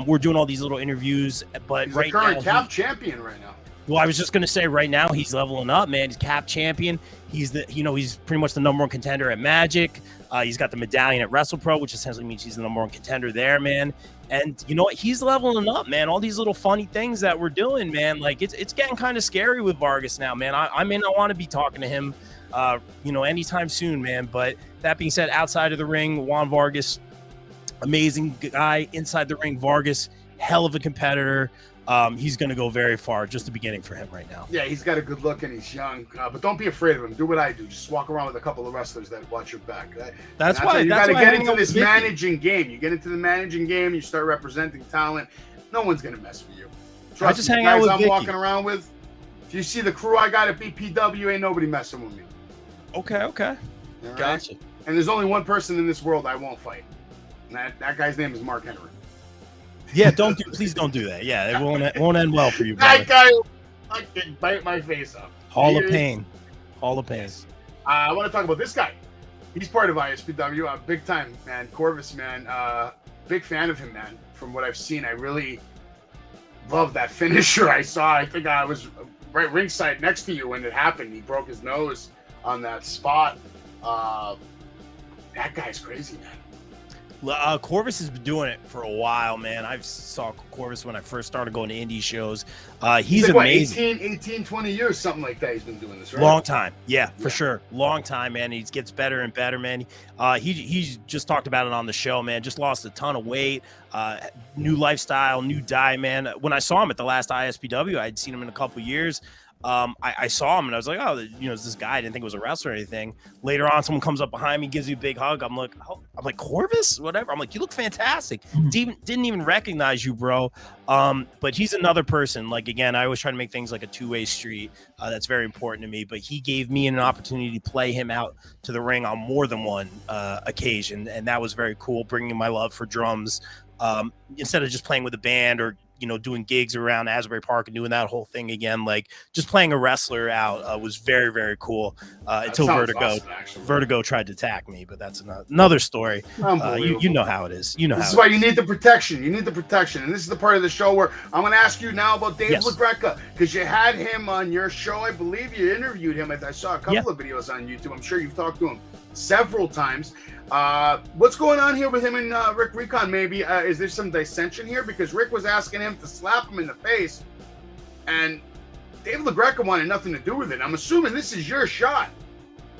We're doing all these little interviews, but he's right the current now, cap champion right now. Well, I was just going to say right now he's leveling up, man. He's cap champion. He's he's pretty much the number one contender at Magic. He's got the medallion at WrestlePro, which essentially means he's the number one contender there, man. And you know what? He's leveling up, man. All these little funny things that we're doing, man. Like it's getting kind of scary with Vargas now, man. I may not want to be talking to him, anytime soon, man. But that being said, outside of the ring, Juan Vargas, amazing guy. Inside the ring, Vargas, hell of a competitor. He's going to go very far. Just the beginning for him right now. Yeah, he's got a good look and he's young. But don't be afraid of him. Do what I do. Just walk around with a couple of wrestlers that watch your back. That's why you got to get into this Vicky. managing game. You get into the managing game. You start representing talent. No one's going to mess with you. Trust I just me, hang the out guys with I'm Vicky. walking around with. If you see the crew I got at BPW, ain't nobody messing with me. Okay. All right? Gotcha. And there's only one person in this world I won't fight. And that guy's name is Mark Henry. Yeah, please don't do that. Yeah, it won't end well for you, That brother. guy will fucking bite my face up. Hall of Pain. I want to talk about this guy. He's part of ISPW, big time, man. Corvus, man. Big fan of him, man. From what I've seen, I really love that finisher I saw. I think I was right ringside next to you when it happened. He broke his nose on that spot. That guy's crazy, man. Corvus has been doing it for a while, man. I saw Corvus when I first started going to indie shows. He's like, amazing. 18, 20 years, something like that. He's been doing this, right? Long time. Yeah, for sure. Long time, man. He gets better and better, man. He just talked about it on the show, man. Just lost a ton of weight. New lifestyle, new diet, man. When I saw him at the last ISPW, I'd seen him in a couple years. I saw him and I was like, oh, it's this guy. I didn't think it was a wrestler or anything. Later on, someone comes up behind me, gives you a big hug. I'm like, Corvus, whatever. I'm like, you look fantastic. Didn't even recognize you, bro. But he's another person. Like, again, I always try to make things like a two-way street. That's very important to me. But he gave me an opportunity to play him out to the ring on more than one occasion, and that was very cool. Bringing my love for drums instead of just playing with a band or doing gigs around Asbury Park and doing that whole thing again. Like just playing a wrestler out was very, very cool until Vertigo tried to attack me, but that's another story. You know how it is. This is why you need the protection. You need the protection. And this is the part of the show where I'm going to ask you now about Dave LaGreca, because you had him on your show. I believe you interviewed him. I saw a couple of videos on YouTube. I'm sure you've talked to him several times. What's going on here with him and Rick Recon? Maybe is there some dissension here? Because Rick was asking him to slap him in the face, and Dave LaGreca wanted nothing to do with it. I'm assuming this is your shot,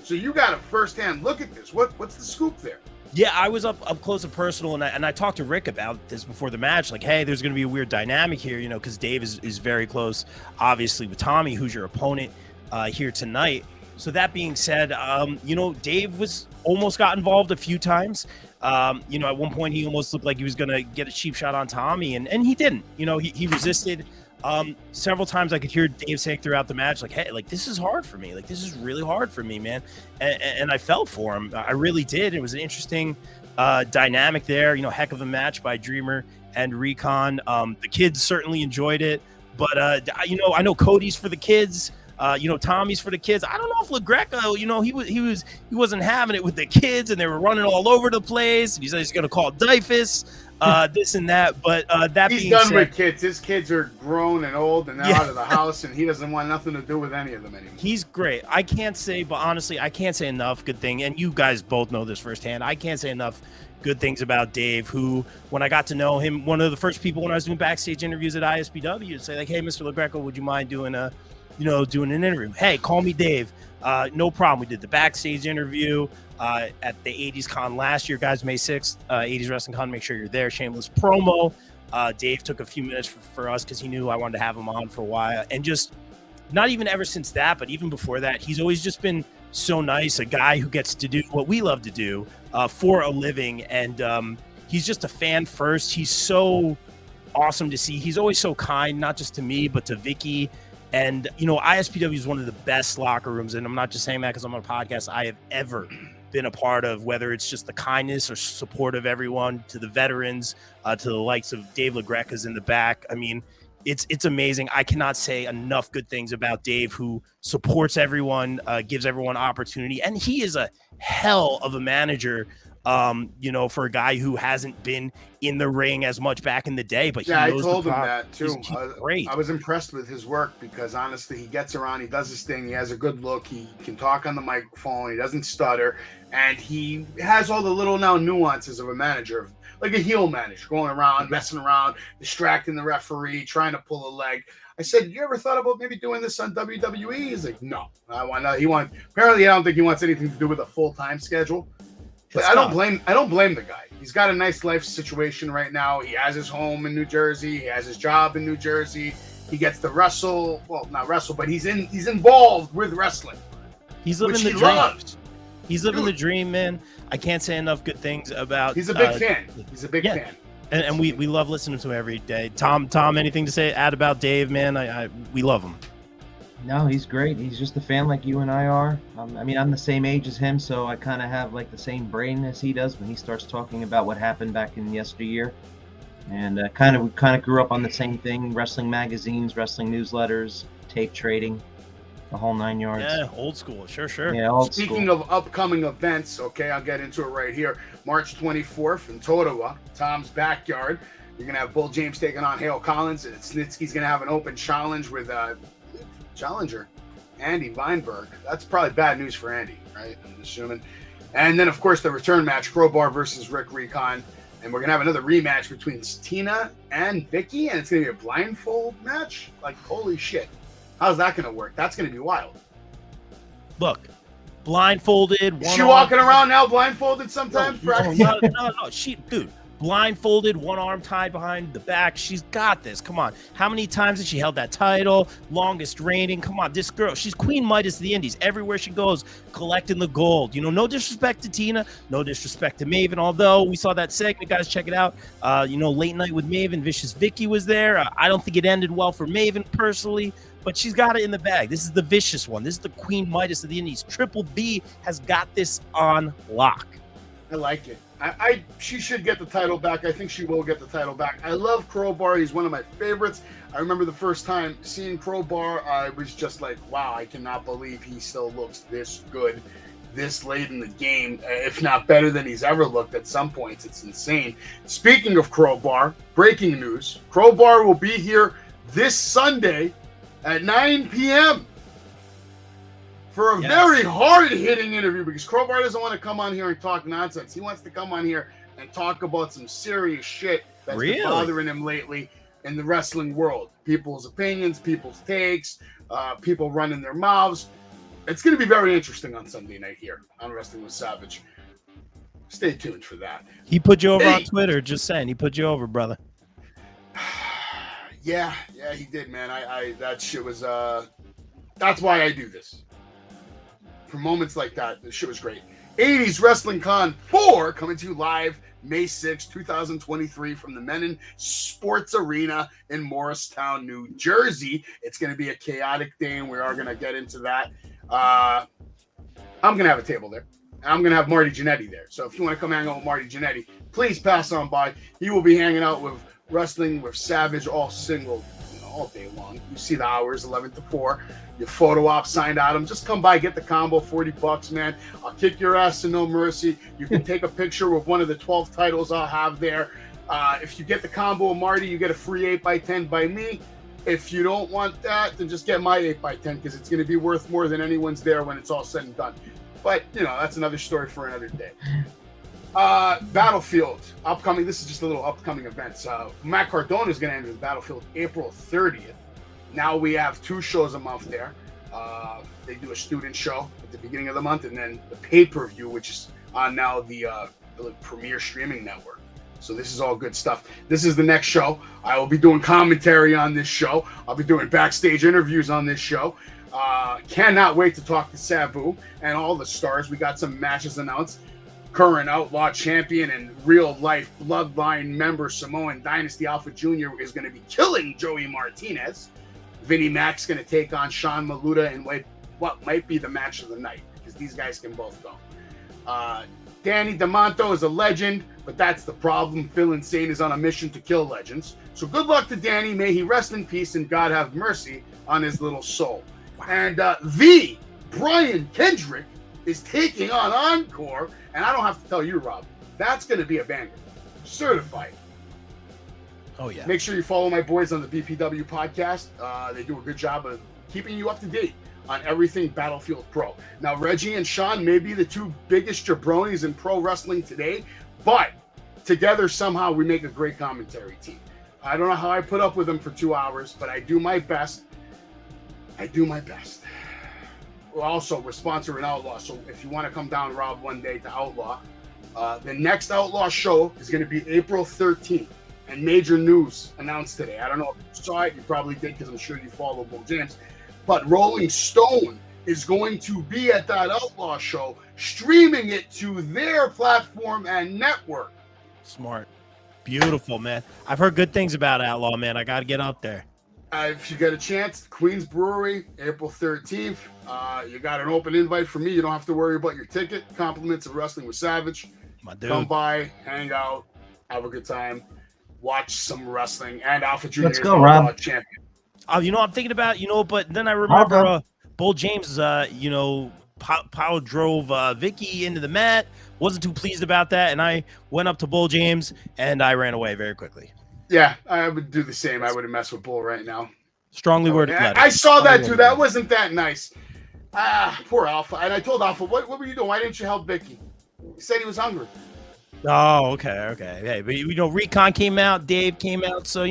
so you got a first-hand look at this. What's the scoop there? Yeah, I was up close and personal, and I talked to Rick about this before the match. Like, hey, there's going to be a weird dynamic here, because Dave is very close, obviously, with Tommy, who's your opponent here tonight. So that being said, Dave was almost got involved a few times. At one point he almost looked like he was going to get a cheap shot on Tommy, and he didn't. He resisted. Several times I could hear Dave saying throughout the match, like, hey, like, this is hard for me. Like, this is really hard for me, man. And I felt for him. I really did. It was an interesting dynamic there. Heck of a match by Dreamer and Recon. The kids certainly enjoyed it. But, I know Cody's for the kids. Tommy's for the kids. I don't know if LaGreca, he wasn't having it with the kids, and they were running all over the place. And he said he's going to call Dyfus, this and that. But that he's being done said, with kids. His kids are grown and old, and they're out of the house, and he doesn't want nothing to do with any of them anymore. He's great. I can't say, but honestly, I can't say enough good thing. And you guys both know this firsthand. I can't say enough good things about Dave, who, when I got to know him, one of the first people when I was doing backstage interviews at ISPW, say like, hey, Mr. LaGreca, would you mind doing doing an interview? Hey, call me Dave. No problem. We did the backstage interview at the 80s Con last year, guys, May 6th, 80s Wrestling Con. Make sure you're there. Shameless promo. Dave took a few minutes for us because he knew I wanted to have him on for a while. And just not even ever since that, but even before that, he's always just been so nice, a guy who gets to do what we love to do for a living. And he's just a fan first. He's so awesome to see. He's always so kind, not just to me, but to Vicky. And, ISPW is one of the best locker rooms. And I'm not just saying that because I'm on a podcast I have ever been a part of, whether it's just the kindness or support of everyone, to the veterans, to the likes of Dave LaGreca's in the back. I mean, it's amazing. I cannot say enough good things about Dave, who supports everyone, gives everyone opportunity, and he is a hell of a manager. For a guy who hasn't been in the ring as much back in the day, but yeah, he I knows told him that too. He's great. I was impressed with his work because honestly, he gets around, he does his thing, he has a good look, he can talk on the microphone, he doesn't stutter, and he has all the little now nuances of a manager, like a heel manager, going around, messing around, distracting the referee, trying to pull a leg. I said, "You ever thought about maybe doing this on WWE?" He's like, "No, I want not." Apparently, I don't think he wants anything to do with a full-time schedule. But I don't blame the guy. He's got a nice life situation right now. He has his home in New Jersey. He has his job in New Jersey. He gets to wrestle. Well, not wrestle, but he's involved with wrestling. He's living the dream. Loves. He's living the dream, man. I can't say enough good things about. He's a big fan. He's a big fan. And we love listening to him every day. Tom, anything to add about Dave, man? We love him. No, he's great. He's just a fan like you and I are. I mean, I'm the same age as him, so I kind of have like the same brain as he does when he starts talking about what happened back in yesteryear. And we kind of grew up on the same thing: wrestling magazines, wrestling newsletters, tape trading, the whole 9 yards. Yeah, old school, sure. Yeah, old Speaking school. of upcoming events, okay, I'll get into it right here. March 24th in Totowa, Tom's backyard. You're gonna have Bull James taking on Hale Collins, and Snitsky's gonna have an open challenge with challenger Andy Weinberg. That's probably bad news for Andy, right? I'm assuming. And then, of course, the return match, Crowbar versus Rick Recon. And we're going to have another rematch between Tina and Vicky, and it's going to be a blindfold match? Like, holy shit. How's that going to work? That's going to be wild. Look, blindfolded. Is she walking around now blindfolded sometimes? No. Dude, blindfolded, one arm tied behind the back. She's got this. Come on. How many times has she held that title? Longest reigning. Come on. This girl, she's Queen Midas of the Indies. Everywhere she goes, collecting the gold. No disrespect to Tina, no disrespect to Maven. Although we saw that segment, guys, check it out. Late Night with Maven. Vicious Vicky was there. I don't think it ended well for Maven personally, but she's got it in the bag. This is the vicious one. This is the Queen Midas of the Indies. Triple B has got this on lock. I like it. She should get the title back. I think she will get the title back. I love Crowbar. He's one of my favorites. I remember the first time seeing Crowbar, I was just like, wow, I cannot believe he still looks this good this late in the game, if not better than he's ever looked at some points. It's insane. Speaking of Crowbar, breaking news. Crowbar will be here this Sunday at 9 p.m. for a very hard-hitting interview, because Crowbar doesn't want to come on here and talk nonsense. He wants to come on here and talk about some serious shit that's been bothering him lately in the wrestling world. People's opinions, people's takes, people running their mouths. It's going to be very interesting on Sunday night here on Wrestling with Savage. Stay tuned for that. He put you over on Twitter, just saying. He put you over, brother. Yeah, he did, man. That shit was, that's why I do this. For moments like that, this shit was great. 80s Wrestling Con 4 coming to you live May 6, 2023 from the Menon Sports Arena in Morristown, New Jersey. It's going to be a chaotic day, and we are going to get into that. I'm going to have a table there. I'm going to have Marty Jannetty there. So if you want to come hang out with Marty Jannetty, please pass on by. He will be hanging out with Wrestling with Savage all day long. You see the hours, 11 to 4. Your photo op signed item. Just come by, get the combo, $40, man. I'll kick your ass to no mercy. You can take a picture with one of the 12 titles I'll have there. If you get the combo of Marty, you get a free 8x10 by me. If you don't want that, then just get my 8x10, because it's going to be worth more than anyone's there when it's all said and done. But, that's another story for another day. Battlefield, upcoming. This is just a little upcoming events. Matt Cardona is going to enter the Battlefield April 30th. Now we have 2 shows a month there. They do a student show at the beginning of the month, and then the pay-per-view, which is on now the premier streaming network. So this is all good stuff. This is the next show. I will be doing commentary on this show. I'll be doing backstage interviews on this show. Cannot wait to talk to Sabu and all the stars. We got some matches announced. Current Outlaw champion and real-life Bloodline member Samoan Dynasty Alpha Jr. is going to be killing Joey Martinez. Vinnie Mac's going to take on Sean Maluda in what might be the match of the night, because these guys can both go. Danny DeMonto is a legend, but that's the problem. Phil Insane is on a mission to kill legends. So good luck to Danny. May he rest in peace and God have mercy on his little soul. And the Brian Kendrick is taking on Encore. And I don't have to tell you, Rob, that's going to be a banger. Certified. Oh, yeah. Make sure you follow my boys on the BPW podcast. They do a good job of keeping you up to date on everything Battlefield Pro. Now, Reggie and Sean may be the two biggest jabronis in pro wrestling today, but together somehow we make a great commentary team. I don't know how I put up with them for 2 hours, but I do my best. Also, we're sponsoring Outlaw, so if you want to come down, Rob, one day to Outlaw, the next Outlaw show is going to be April 13th, and major news announced today. I don't know if you saw it. You probably did because I'm sure you follow Bull James. But Rolling Stone is going to be at that Outlaw show, streaming it to their platform and network. Smart. Beautiful, man. I've heard good things about Outlaw, man. I got to get up there. If you get a chance, Queens Brewery, April 13th. You got an open invite for me. You don't have to worry about your ticket. Compliments of Wrestling with Savage. My dude. Come by, hang out, have a good time, watch some wrestling, and Alpha Junior. Let's go, Rob. Champion. Oh, I'm thinking about, but then I remember Bull James, power drove Vicky into the mat. Wasn't too pleased about that, and I went up to Bull James and I ran away very quickly. Yeah, I would do the same. I wouldn't mess with Bull right now. Strongly worded letter. I saw that too. That wasn't that nice. Poor Alpha. And I told Alpha, what were you doing? Why didn't you help Vicky? He said he was hungry. Oh, okay. Hey, but Recon came out, Dave came out, so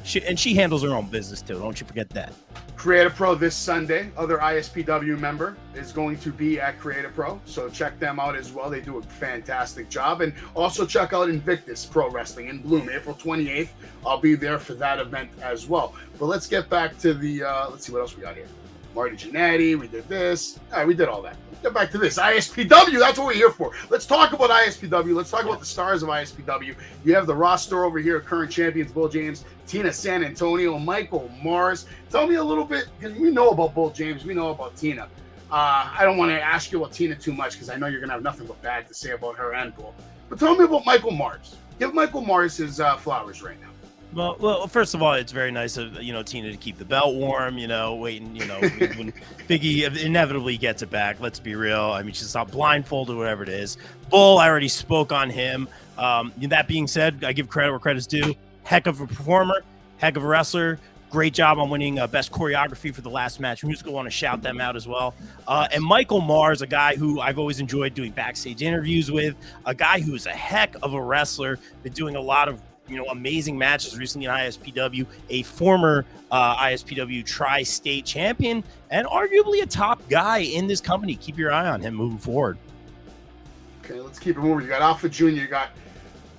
she handles her own business too. Don't you forget that. Creative Pro this Sunday. Other ISPW member is going to be at Creative Pro, so check them out as well. They do a fantastic job. And also check out Invictus Pro Wrestling in Bloom, April 28th. I'll be there for that event as well. But let's get back to the, let's see what else we got here. Marty Jannetty, we did this. All right, we did all that. Get back to this. ISPW, that's what we're here for. Let's talk about ISPW. Let's talk about the stars of ISPW. You have the roster over here, current champions, Bull James, Tina San Antonio, Michael Mars. Tell me a little bit, because we know about Bull James, we know about Tina. I don't want to ask you about Tina too much, because I know you're going to have nothing but bad to say about her and Bull. But tell me about Michael Mars. Give Michael Mars his flowers right now. Well, first of all, it's very nice of Tina to keep the belt warm. Waiting. When Biggie inevitably gets it back. Let's be real. I mean, she's not blindfolded, whatever it is. Bull, I already spoke on him. That being said, I give credit where credit's due. Heck of a performer, heck of a wrestler. Great job on winning best choreography for the last match. Who's going to want to shout them out as well? And Michael Mars, a guy who I've always enjoyed doing backstage interviews with, a guy who's a heck of a wrestler. Been doing a lot of amazing matches recently in ISPW, a former ISPW tri-state champion, and arguably a top guy in this company. Keep your eye on him moving forward. Okay, let's keep it moving. You got Alpha Junior, you got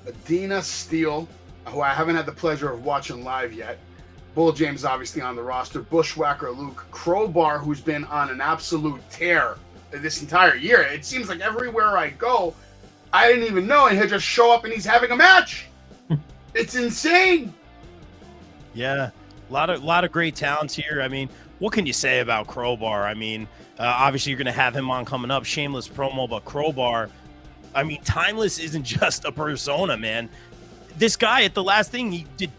Adina Steele, who I haven't had the pleasure of watching live yet. Bull James obviously on the roster. Bushwhacker Luke. Crowbar, who's been on an absolute tear this entire year. It seems like everywhere I go, I didn't even know, and he'll just show up and he's having a match. It's insane. Yeah, a lot of great talents here. I mean, what can you say about Crowbar? I mean, obviously you're going to have him on coming up. Shameless promo, but Crowbar, I mean, Timeless isn't just a persona, man. This guy at the last thing, he did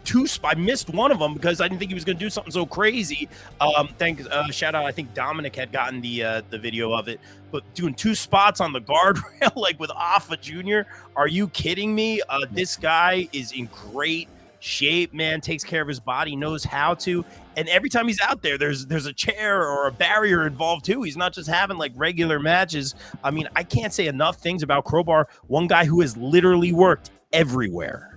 I missed one of them because I didn't think he was going to do something so crazy. Shout out, I think Dominic had gotten the video of it, but doing 2 spots on the guardrail, like with Alpha Junior. Are you kidding me? This guy is in great shape, man, takes care of his body, knows how to. And every time he's out there, there's a chair or a barrier involved too. He's not just having like regular matches. I mean, I can't say enough things about Crowbar, one guy who has literally worked everywhere.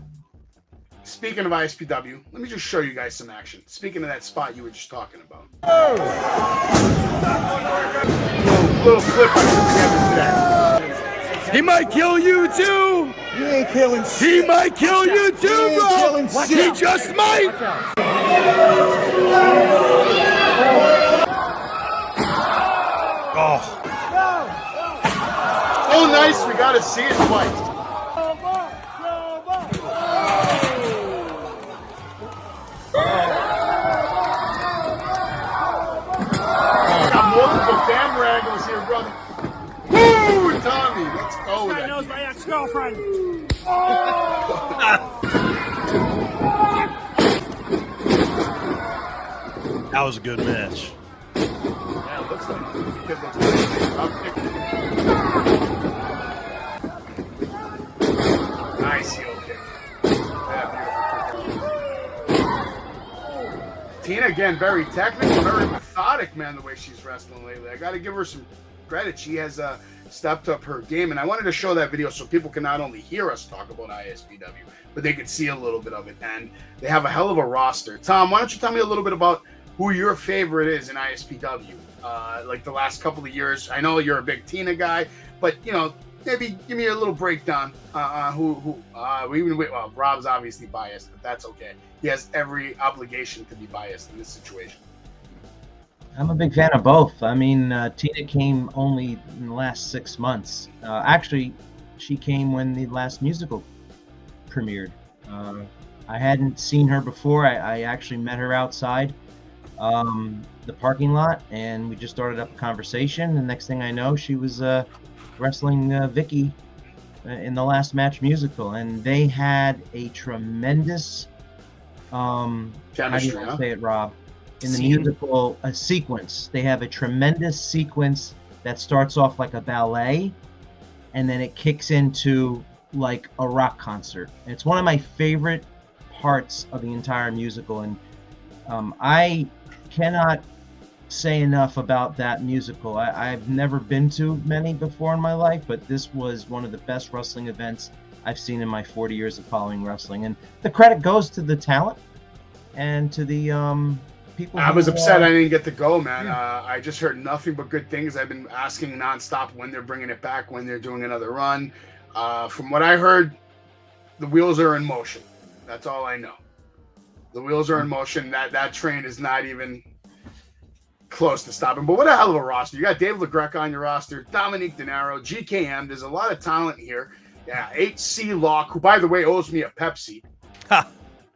Speaking of ISPW, let me just show you guys some action. Speaking of that spot you were just talking about. Little clip I put together today. He might kill you too. You ain't killing shit. He might kill you too, bro. He just might. Oh, nice. We got to see it twice. Multiple camera angles here, brother. Woo, Tommy, let's go with that. knows my ex-girlfriend. That was a good match. Yeah, it looks like the kid looks like nice heel kick. Yeah, beautiful. Tina, again, very technical, very methodic, man, the way she's wrestling lately. I got to give her some credit. She has stepped up her game, and I wanted to show that video so people can not only hear us talk about ISPW, but they could see a little bit of it. And they have a hell of a roster. Tom, why don't you tell me a little bit about who your favorite is in ISPW? Like the last couple of years. I know you're a big Tina guy, but you know, maybe give me a little breakdown. Well, Rob's obviously biased, but that's okay. He has every obligation to be biased in this situation. I'm a big fan of both. I mean, Tina came only in the last 6 months. Actually, she came when the last musical premiered. I hadn't seen her before. I actually met her outside the parking lot, and we just started up a conversation. The next thing I know, she was wrestling Vicky in the last match musical, and they had a tremendous chemistry. How do you say it, Rob? In the musical, a sequence. They have a tremendous sequence that starts off like a ballet, and then it kicks into like a rock concert. And it's one of my favorite parts of the entire musical, and I cannot say enough about that musical. I've never been to many before in my life, but this was one of the best wrestling events I've seen in my 40 years of following wrestling. And the credit goes to the talent and to the people. I was upset I didn't get to go, man. I just heard nothing but good things. I've been asking nonstop when they're bringing it back, when they're doing another run. From what I heard, the wheels are in motion. That's all I know. The wheels are in motion. That train is not even close to stopping. But what a hell of a roster. You got Dave LaGreca on your roster, Dominique DeNaro, GKM. There's a lot of talent here. Yeah, HC Locke, who, by the way, owes me a Pepsi.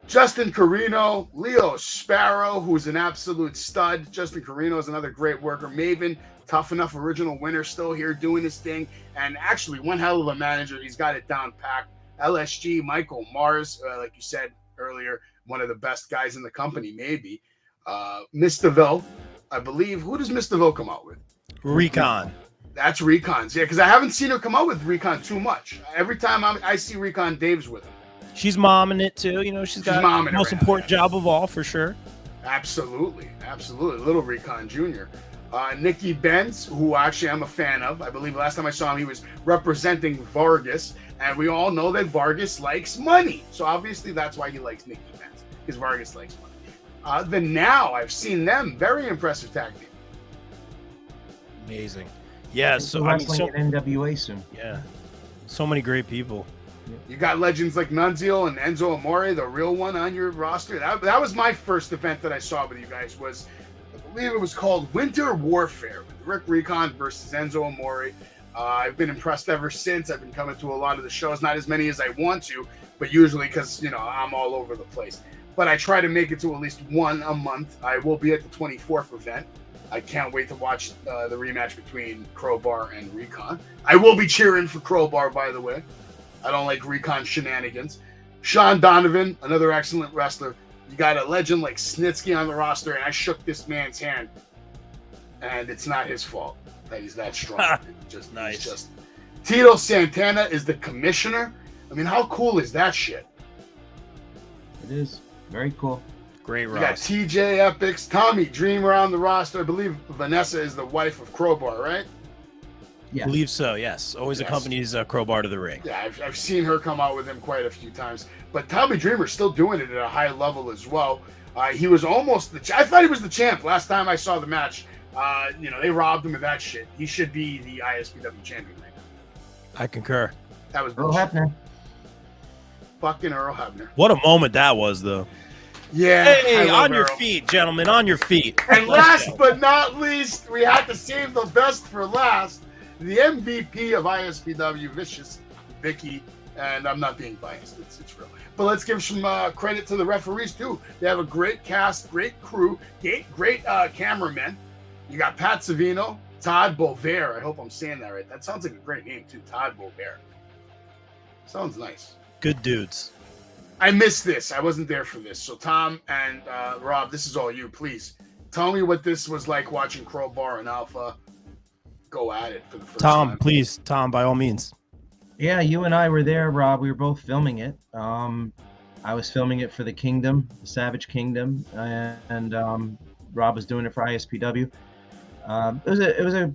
Justin Carino, Leo Sparrow, who's an absolute stud. Justin Carino is another great worker. Maven, tough enough original winner, still here doing his thing. And actually, one hell of a manager. He's got it down packed. LSG, Michael Mars, like you said earlier, one of the best guys in the company, maybe. Miss DeVille, I believe. Who does Miss DeVille come out with? Recon. That's Recon's. Yeah, because I haven't seen her come out with Recon too much. Every time I see Recon, Dave's with him. She's momming it too. You know, she's got the most important job of all, for sure. Absolutely. Little Recon Jr. Nikki Benz, who actually I'm a fan of. I believe last time I saw him, he was representing Vargas. And we all know that Vargas likes money. So obviously that's why he likes Nikki Benz, because Vargas likes money. The Now, I've seen them. Very impressive tag team. Amazing. Yeah, so wrestling in NWA soon. Yeah. So many great people. You got legends like Nunzio and Enzo Amore, the real one, on your roster. That was my first event that I saw with you guys. I believe it was called Winter Warfare with Rick Recon versus Enzo Amore. I've been impressed ever since. I've been coming to a lot of the shows, not as many as I want to, but usually because, you know, I'm all over the place. But I try to make it to at least one a month. I will be at the 24th event. I can't wait to watch the rematch between Crowbar and Recon. I will be cheering for Crowbar, by the way. I don't like Recon shenanigans. Sean Donovan, another excellent wrestler. You got a legend like Snitsky on the roster, and I shook this man's hand, and it's not his fault that he's that strong. Just nice. Just Tito Santana is the commissioner. I mean, how cool is that shit? It is very cool. Great roster. You got TJ Epics, Tommy Dreamer on the roster. I believe Vanessa is the wife of Crowbar, right? Yeah. I believe so, yes. Always accompanies Crowbar to the ring. Yeah, I've seen her come out with him quite a few times. But Tommy Dreamer's still doing it at a high level as well. He was almost I thought he was the champ last time I saw the match. They robbed him of that shit. He should be the ISPW champion right now. I concur. That was Earl bullshit. Hebner. Fucking Earl Hebner. What a moment that was, though. Yeah. Hey, on your feet, gentlemen, on your feet. And last but not least, we had to save the best for last. The MVP of ISPW, Vicious Vicky, and I'm not being biased, it's real. But let's give some credit to the referees too. They have a great cast, great crew, great cameramen. You got Pat Savino, Todd Bovair. I hope I'm saying that right. That sounds like a great name too, Todd Bovair. Sounds nice. Good dudes. I missed this. I wasn't there for this. So Tom and Rob, this is all you. Please Tell me what this was like watching Crowbar and Alpha go at it for the first Tom, time. please, Tom, by all means. Yeah, you and I were there, Rob. We were both filming it. I was filming it for the Kingdom, the Savage Kingdom, and Rob was doing it for ISPW. It was a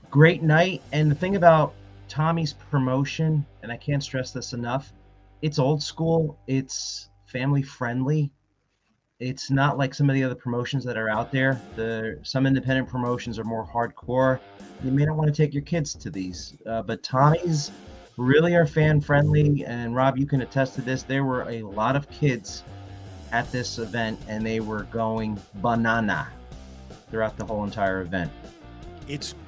great night, and the thing about Tommy's promotion, and I can't stress this enough, it's old school, it's family friendly. It's not like some of the other promotions that are out there. Some independent promotions are more hardcore. You may not want to take your kids to these, but Tommy's really are fan friendly. And Rob, you can attest to this. There were a lot of kids at this event, and they were going banana throughout the whole entire event.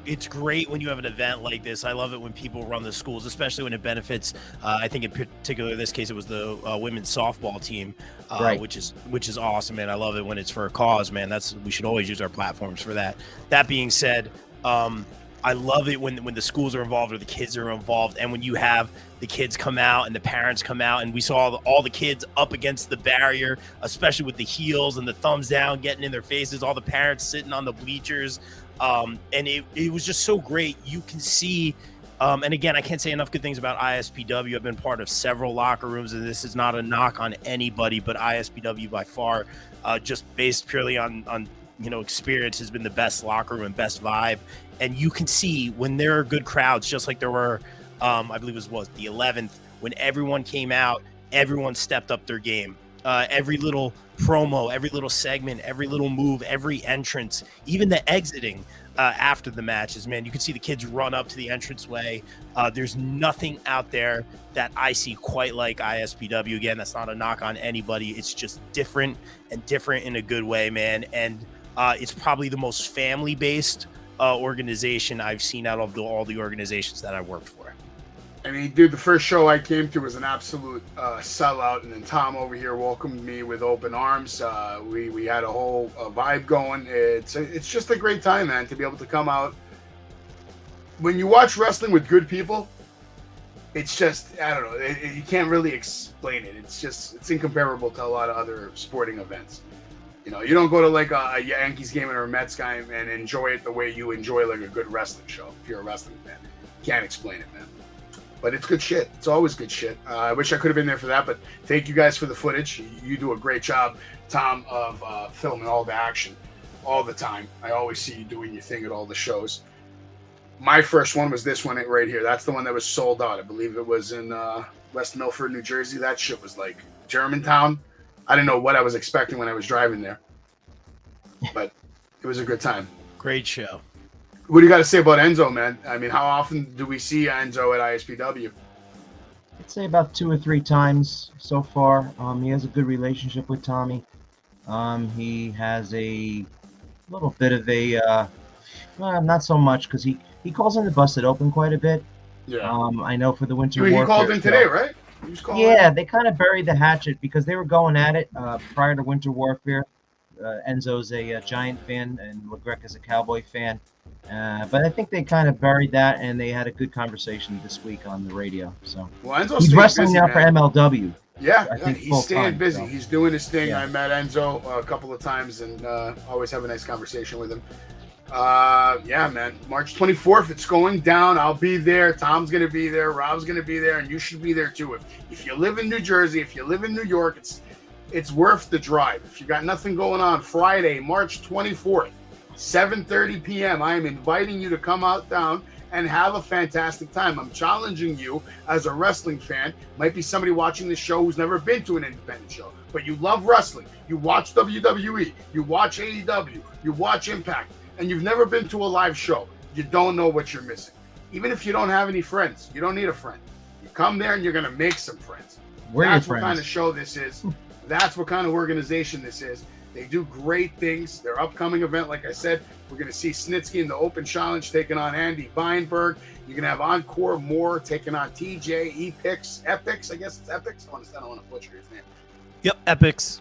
It's great when you have an event like this. I love it when people run the schools, especially when it benefits. I think in particular, in this case, it was the women's softball team, Right. which is awesome, man. I love it when it's for a cause, man. We should always use our platforms for that. That being said, I love it when the schools are involved or the kids are involved, and when you have the kids come out and the parents come out, and we saw all the kids up against the barrier, especially with the heels and the thumbs down getting in their faces, all the parents sitting on the bleachers. And it was just so great. You can see, and again, I can't say enough good things about ISPW. I've been part of several locker rooms, and this is not a knock on anybody, but ISPW by far, just based purely on experience, has been the best locker room and best vibe. And you can see when there are good crowds, just like there were, I believe it was the 11th, when everyone came out, everyone stepped up their game. Every little promo, every little segment, every little move, every entrance, even the exiting after the matches, man, you can see the kids run up to the entranceway. There's nothing out there that I see quite like ISPW. Again, that's not a knock on anybody. It's just different, and different in a good way, man. And it's probably the most family-based organization I've seen out of all the organizations that I've worked for. I mean, dude, the first show I came to was an absolute sellout, and then Tom over here welcomed me with open arms. We had a whole vibe going. It's just a great time, man, to be able to come out. When you watch wrestling with good people, it's just, I don't know, you can't really explain it. It's incomparable to a lot of other sporting events. You know, you don't go to like a Yankees game or a Mets game and enjoy it the way you enjoy like a good wrestling show if you're a wrestling fan. Can't explain it, man. But it's good shit. It's always good shit. I wish I could have been there for that, but thank you guys for the footage. You do a great job, Tom, of filming all the action all the time. I always see you doing your thing at all the shows. My first one was this one right here. That's the one that was sold out. I believe it was in West Milford, New Jersey. That shit was like Germantown. I didn't know what I was expecting when I was driving there, but it was a good time. Great show. What do you got to say about Enzo, man? I mean, how often do we see Enzo at ISPW? I'd say about 2 or 3 times so far. He has a good relationship with Tommy. He has a little bit of a, not so much, because he calls in the Busted Open quite a bit. Yeah. I know for the Winter He Warfare called in show. today, right? He was calling Yeah, in. they kind of buried the hatchet because they were going at it prior to Winter Warfare. Enzo's a Giant fan and LaGreca's a Cowboy fan. But I think they kind of buried that, and they had a good conversation this week on the radio. So Well, Enzo's he's wrestling busy, now man. for MLW. Yeah, think he's full staying time, busy. so. He's doing his thing. Yeah. I met Enzo a couple of times and always have a nice conversation with him. Yeah, man. March 24th, it's going down. I'll be there. Tom's going to be there. Rob's going to be there, and you should be there too. If you live in New Jersey, if you live in New York, it's worth the drive. If you got nothing going on, Friday, March 24th, 7:30 p.m., I am inviting you to come out down and have a fantastic time. I'm challenging you as a wrestling fan. Might be somebody watching this show who's never been to an independent show, but you love wrestling. You watch WWE, you watch AEW, you watch Impact, and you've never been to a live show. You don't know what you're missing. Even if you don't have any friends, you don't need a friend. You come there and you're going to make some friends. That's what kind of show this is. That's what kind of organization this is. They do great things. Their upcoming event, like I said, we're going to see Snitsky in the Open Challenge taking on Andy Weinberg. You're going to have Encore Moore taking on TJ Epics. I guess it's Epics. I don't want to butcher his name. Yep, Epics.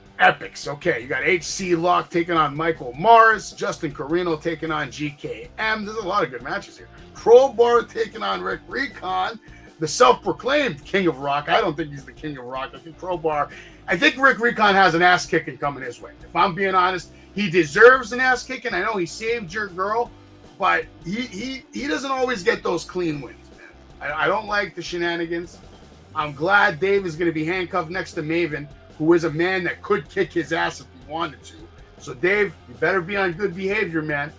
Okay, you got HC Lock taking on Michael Morris. Justin Carino taking on GKM. There's a lot of good matches here. Crowbar taking on Rick Recon, the self-proclaimed King of Rock. I don't think he's the King of Rock. I think Rick Recon has an ass kicking coming his way. If I'm being honest, He deserves an ass kicking. I know he saved your girl, but he doesn't always get those clean wins, man. I don't like the shenanigans. I'm glad Dave is going to be handcuffed next to Maven, who is a man that could kick his ass if he wanted to. So, Dave, you better be on good behavior, man.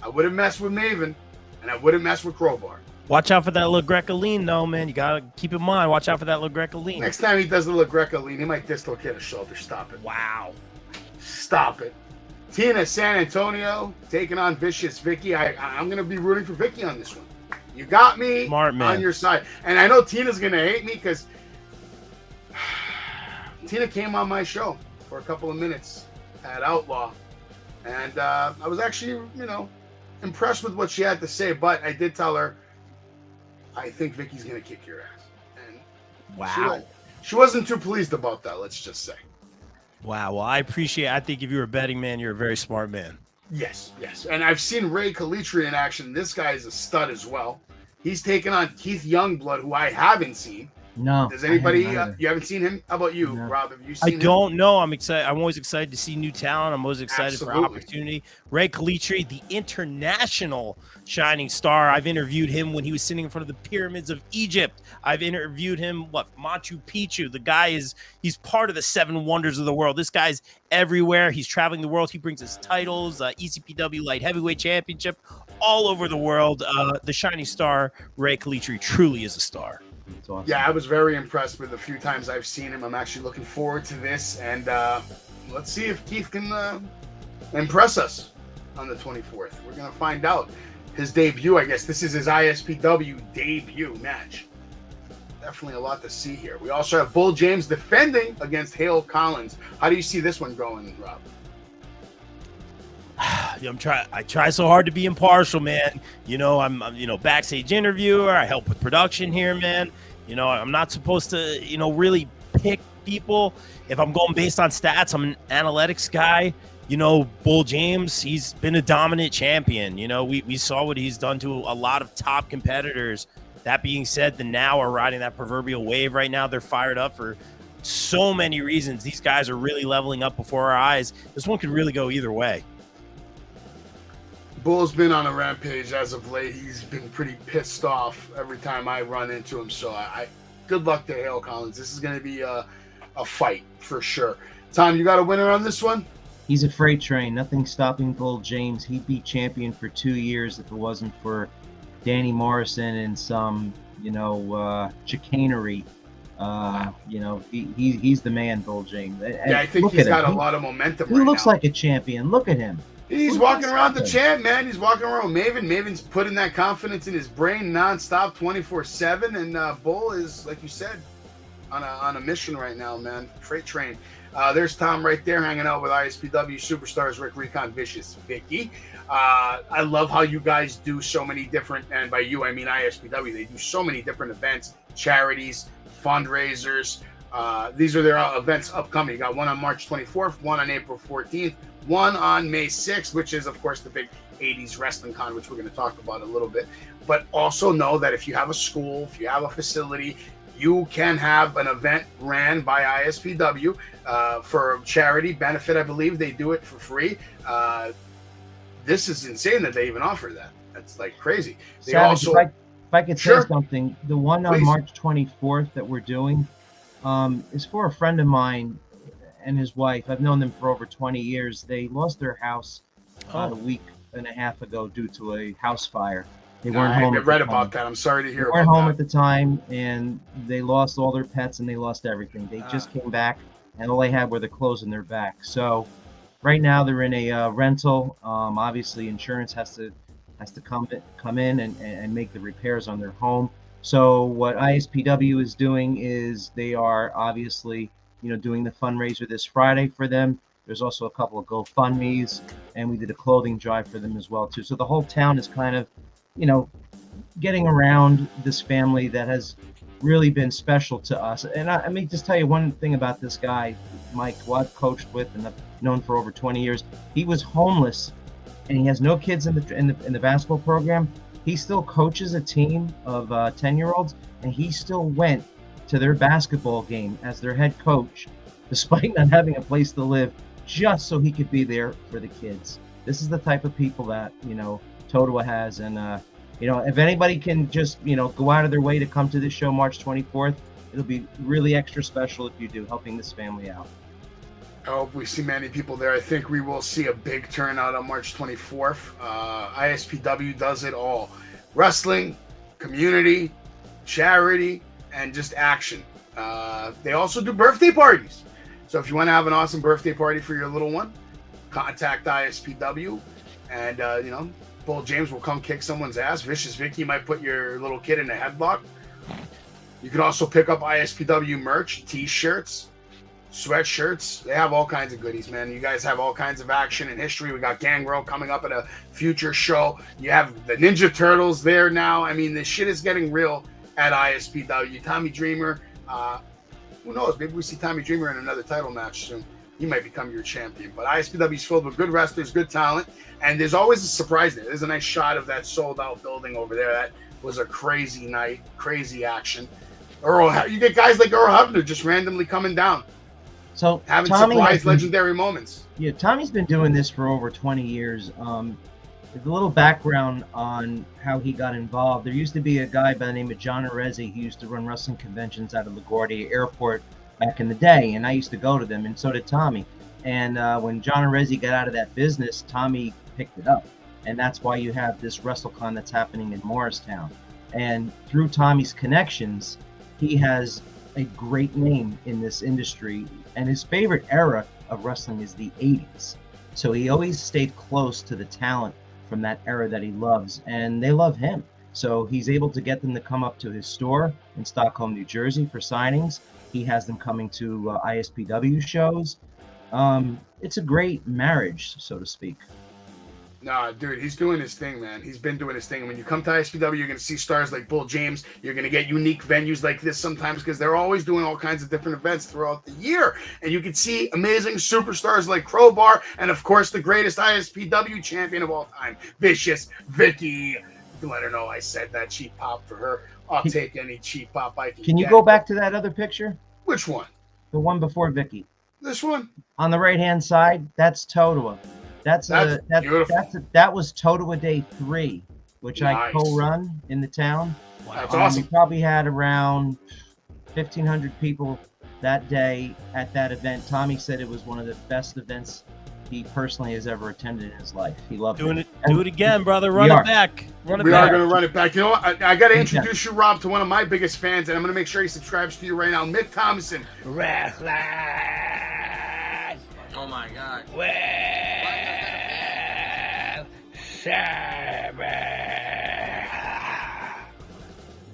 I wouldn't mess with Maven, and I wouldn't mess with Crowbar. Watch out for that little Greco lean, though, man. You got to keep in mind. Watch out for that little Greco lean. Next time he does the little Greco lean, he might dislocate a shoulder. Stop it. Wow. Stop it. Tina San Antonio taking on Vicious Vicky. I'm going to be rooting for Vicky on this one. You got me on your side. And I know Tina's going to hate me because Tina came on my show for a couple of minutes at Outlaw. And I was actually, impressed with what she had to say. But I did tell her, I think Vicky's going to kick your ass. And wow. She wasn't too pleased about that, let's just say. Wow. Well, I think if you're a betting man, you're a very smart man. Yes. And I've seen Ray Calitri in action. This guy is a stud as well. He's taken on Keith Youngblood, who I haven't seen. No. Does anybody? You haven't seen him? How about you, No. Rob? Have you seen him? I don't know. I'm excited. I'm always excited to see new talent. I'm always excited Absolutely. for opportunity. Ray Calitri, the international shining star. I've interviewed him when he was sitting in front of the pyramids of Egypt. I've interviewed him, Machu Picchu. The guy he's part of the 7 wonders of the world. This guy's everywhere. He's traveling the world. He brings his titles, ECPW Light Heavyweight Championship, all over the world. The shining star, Ray Calitri, truly is a star. Awesome. Yeah, I was very impressed with the few times I've seen him. I'm actually looking forward to this, and let's see if Keith can impress us on the 24th. We're gonna find out. His debut, I guess this is his ISPW debut match. Definitely a lot to see here. We also have Bull James defending against Hale Collins. How do you see this one going, Rob? I try so hard to be impartial, man. I'm backstage interviewer. I help with production here, man. I'm not supposed to, really pick people. If I'm going based on stats, I'm an analytics guy. Bull James, he's been a dominant champion. We saw what he's done to a lot of top competitors. That being said, the Now are riding that proverbial wave right now. They're fired up for so many reasons. These guys are really leveling up before our eyes. This one could really go either way. Bull's been on a rampage as of late. He's been pretty pissed off every time I run into him. So good luck to Hale Collins. This is going to be a fight for sure. Tom, you got a winner on this one? He's a freight train. Nothing stopping Bull James. He'd be champion for 2 years if it wasn't for Danny Morrison and some, chicanery. He's the man, Bull James. Yeah, I think he's got a lot of momentum right now. He looks like a champion. Look at him. He's walking around the champ, man. He's walking around with Maven. Maven's putting that confidence in his brain nonstop, 24/7. And Bull is, like you said, on a mission right now, man. Freight train. There's Tom right there hanging out with ISPW superstars Rick Recon Vicious Vicky. I love how you guys do so many different, and by you I mean ISPW. They do so many different events, charities, fundraisers. These are their events upcoming. You got one on March 24th, one on April 14th, one on May 6th, which is, of course, the big 80s wrestling con, which we're going to talk about a little bit. But also know that if you have a school, if you have a facility, you can have an event ran by ISPW for charity benefit. I believe they do it for free. This is insane that they even offer that. That's like crazy. They Savage, also, if I could say something, the one on March 24th that we're doing is for a friend of mine and his wife. I've known them for over 20 years. They lost their house about a week and a half ago due to a house fire. They weren't home. I read about that. I'm sorry to hear about that. They weren't home at the time, and they lost all their pets and they lost everything. They just came back, and all they had were the clothes in their back. So right now they're in a rental. Obviously, insurance has to come in and make the repairs on their home. So what ISPW is doing is they are obviously doing the fundraiser this Friday for them. There's also a couple of GoFundMes, and we did a clothing drive for them as well too. So the whole town is kind of getting around this family that has really been special to us. And I mean, just tell you one thing about this guy, Mike, who I've coached with and I've known for over 20 years. He was homeless, and he has no kids in the basketball program. He still coaches a team of 10-year-olds, and he still went to their basketball game as their head coach, despite not having a place to live. just so he could be there for the kids. This is the type of people that, Totowa has. And, if anybody can just, go out of their way to come to this show March 24th, it'll be really extra special if you do, helping this family out. I hope we see many people there. I think we will see a big turnout on March 24th. ISPW does it all. Wrestling, community, charity, and just action. They also do birthday parties. So if you want to have an awesome birthday party for your little one, contact ISPW. And, Bull James will come kick someone's ass. Vicious Vicky might put your little kid in a headlock. You can also pick up ISPW merch, t-shirts, sweatshirts. They have all kinds of goodies, man. You guys have all kinds of action and history. We got Gangrel coming up at a future show. You have the Ninja Turtles there now. I mean, this shit is getting real at ISPW. Tommy Dreamer, who knows? Maybe we see Tommy Dreamer in another title match soon. He might become your champion. But ISPW is filled with good wrestlers, good talent, and there's always a surprise there. There's a nice shot of that sold-out building over there. That was a crazy night, crazy action. You get guys like Earl Hebner just randomly coming down. So having surprise legendary moments. Yeah, Tommy's been doing this for over 20 years. There's a little background on how he got involved. There used to be a guy by the name of John Arezzi who used to run wrestling conventions out of LaGuardia Airport back in the day, and I used to go to them, and so did Tommy. And when John Arezzi got out of that business, Tommy picked it up, and that's why you have this WrestleCon that's happening in Morristown. And through Tommy's connections, he has a great name in this industry, and his favorite era of wrestling is the 80s. So he always stayed close to the talent from that era that he loves, and they love him. So he's able to get them to come up to his store in Stockholm, New Jersey for signings. He has them coming to ISPW shows. It's a great marriage, so to speak. Nah, dude, he's doing his thing, man. He's been doing his thing. And when you come to ISPW, you're going to see stars like Bull James. You're going to get unique venues like this sometimes because they're always doing all kinds of different events throughout the year. And you can see amazing superstars like Crowbar and, of course, the greatest ISPW champion of all time, Vicious Vicky. Let her know I said that. Cheap pop for her. I'll take any cheap pop I can get. Can you go back to that other picture? Which one? The one before Vicky. This one? On the right-hand side, that's Totowa. That was Totowa Day 3, which nice. I co-run in the town. Wow. That's awesome. We probably had around 1,500 people that day at that event. Tommy said it was one of the best events he personally has ever attended in his life. He loved it. Do it again, brother. Run it back. We are going to run it back. You know what? I got to introduce you, Rob, to one of my biggest fans, and I'm going to make sure he subscribes to you right now. Mick Thompson. Wrestlers. Oh, my God.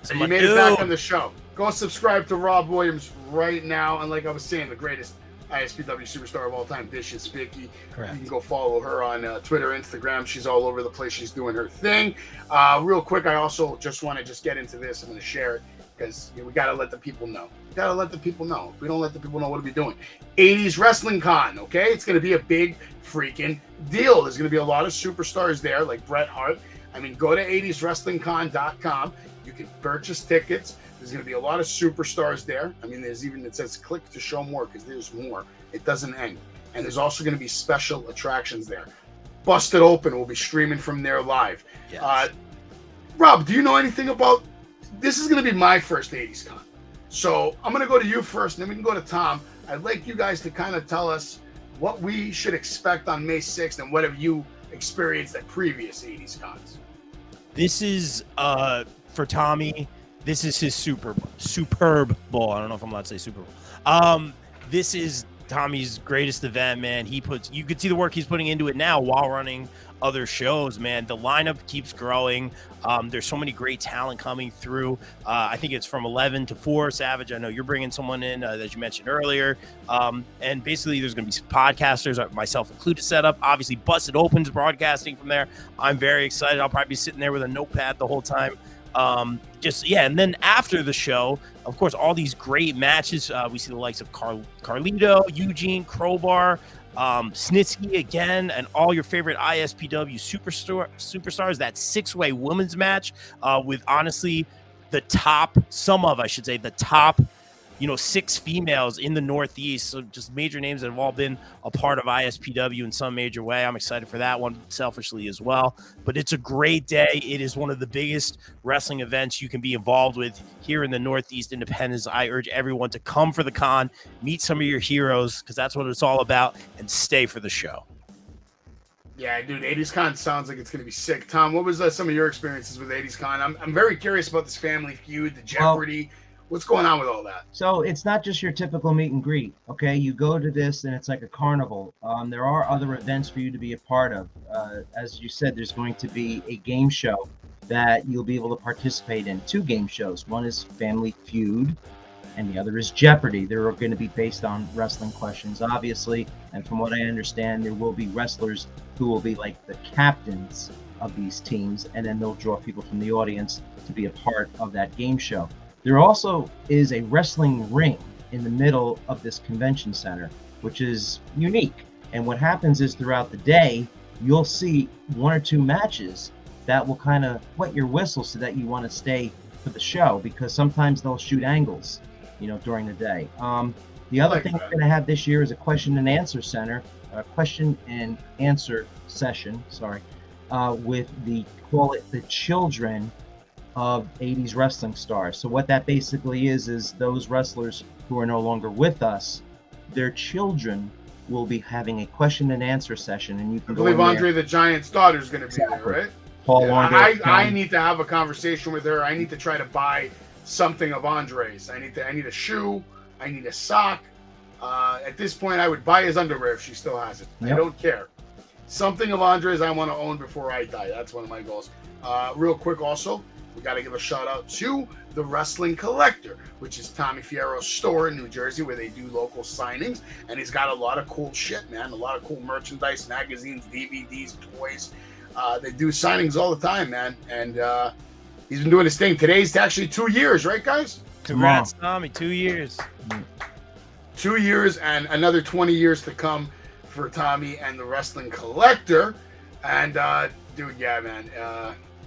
So you made it back on the show. Go subscribe to Rob Williams right now. And like I was saying, the greatest ISPW superstar of all time, Vicious Vicky. Correct. You can go follow her on Twitter, Instagram. She's all over the place. She's doing her thing. Real quick, I also just want to get into this. I'm going to share it because we got to let the people know. We got to let the people know. If we don't let the people know, what are we doing? 80s Wrestling Con, okay? It's going to be a big freaking deal. There's going to be a lot of superstars there, like Bret Hart. I mean, go to 80swrestlingcon.com. You can purchase tickets. There's going to be a lot of superstars there. I mean, there's even, it says click to show more because there's more. It doesn't end. And there's also going to be special attractions there. Busted Open will be streaming from there live. Yes. Rob, do you know anything about, this is going to be my first 80s Con. So I'm going to go to you first, and then we can go to Tom. I'd like you guys to kind of tell us what we should expect on May 6th and what have you experienced at previous 80s Cons. This is, for Tommy, this is his superb bowl. I don't know if I'm allowed to say Super Bowl. This is Tommy's greatest event, man. You could see the work he's putting into it now while running other shows, man. The lineup keeps growing. There's so many great talent coming through. I think it's from 11 to 4. Savage, I know you're bringing someone in that you mentioned earlier. And basically there's going to be podcasters, myself included, set up. Obviously, Busted Opens broadcasting from there. I'm very excited. I'll probably be sitting there with a notepad the whole time. And then after the show, of course, all these great matches. We see the likes of Carlito, Eugene, Crowbar, Snitsky again, and all your favorite ISPW superstars. That 6-way women's match with honestly the top 6 females in the Northeast. So just major names that have all been a part of ISPW in some major way. I'm excited for that one selfishly as well. But it's a great day. It is one of the biggest wrestling events you can be involved with here in the Northeast Independence. I urge everyone to come for the con, meet some of your heroes, because that's what it's all about, and stay for the show. Yeah, dude, 80s Con sounds like it's going to be sick. Tom, what was some of your experiences with 80s Con? I'm very curious about this Family Feud, the Jeopardy. What's going on with all that? So it's not just your typical meet and greet, okay? You go to this and it's like a carnival. There are other events for you to be a part of. As you said, there's going to be a game show that you'll be able to participate in. 2 game shows. One is Family Feud, and the other is Jeopardy. They're going to be based on wrestling questions, obviously. And from what I understand, there will be wrestlers who will be like the captains of these teams, and then they'll draw people from the audience to be a part of that game show. There also is a wrestling ring in the middle of this convention center, which is unique. And what happens is throughout the day, you'll see 1 or 2 matches that will kind of wet your whistle so that you want to stay for the show, because sometimes they'll shoot angles, during the day. The other thing we're going to have this year is a question and answer session, with call it the children of 80s wrestling stars. So what that basically is those wrestlers who are no longer with us, their children will be having a question and answer session, and you can I believe Andre the Giant's daughter is going to be there, right? Paul Andre. I need to have a conversation with her. I need to try to buy something of Andre's. I need a shoe. I need a sock. At this point, I would buy his underwear if she still has it. Yep. I don't care. Something of Andre's I want to own before I die. That's one of my goals. Real quick, also, we got to give a shout out to the Wrestling Collector, which is Tommy Fierro's store in New Jersey, where they do local signings. And he's got a lot of cool shit, man. A lot of cool merchandise, magazines, DVDs, toys. They do signings all the time, man. And he's been doing his thing. Today's actually 2 years, right, guys? Congrats, Tommy. 2 years. 2 years and another 20 years to come for Tommy and the Wrestling Collector. And, dude, yeah, man.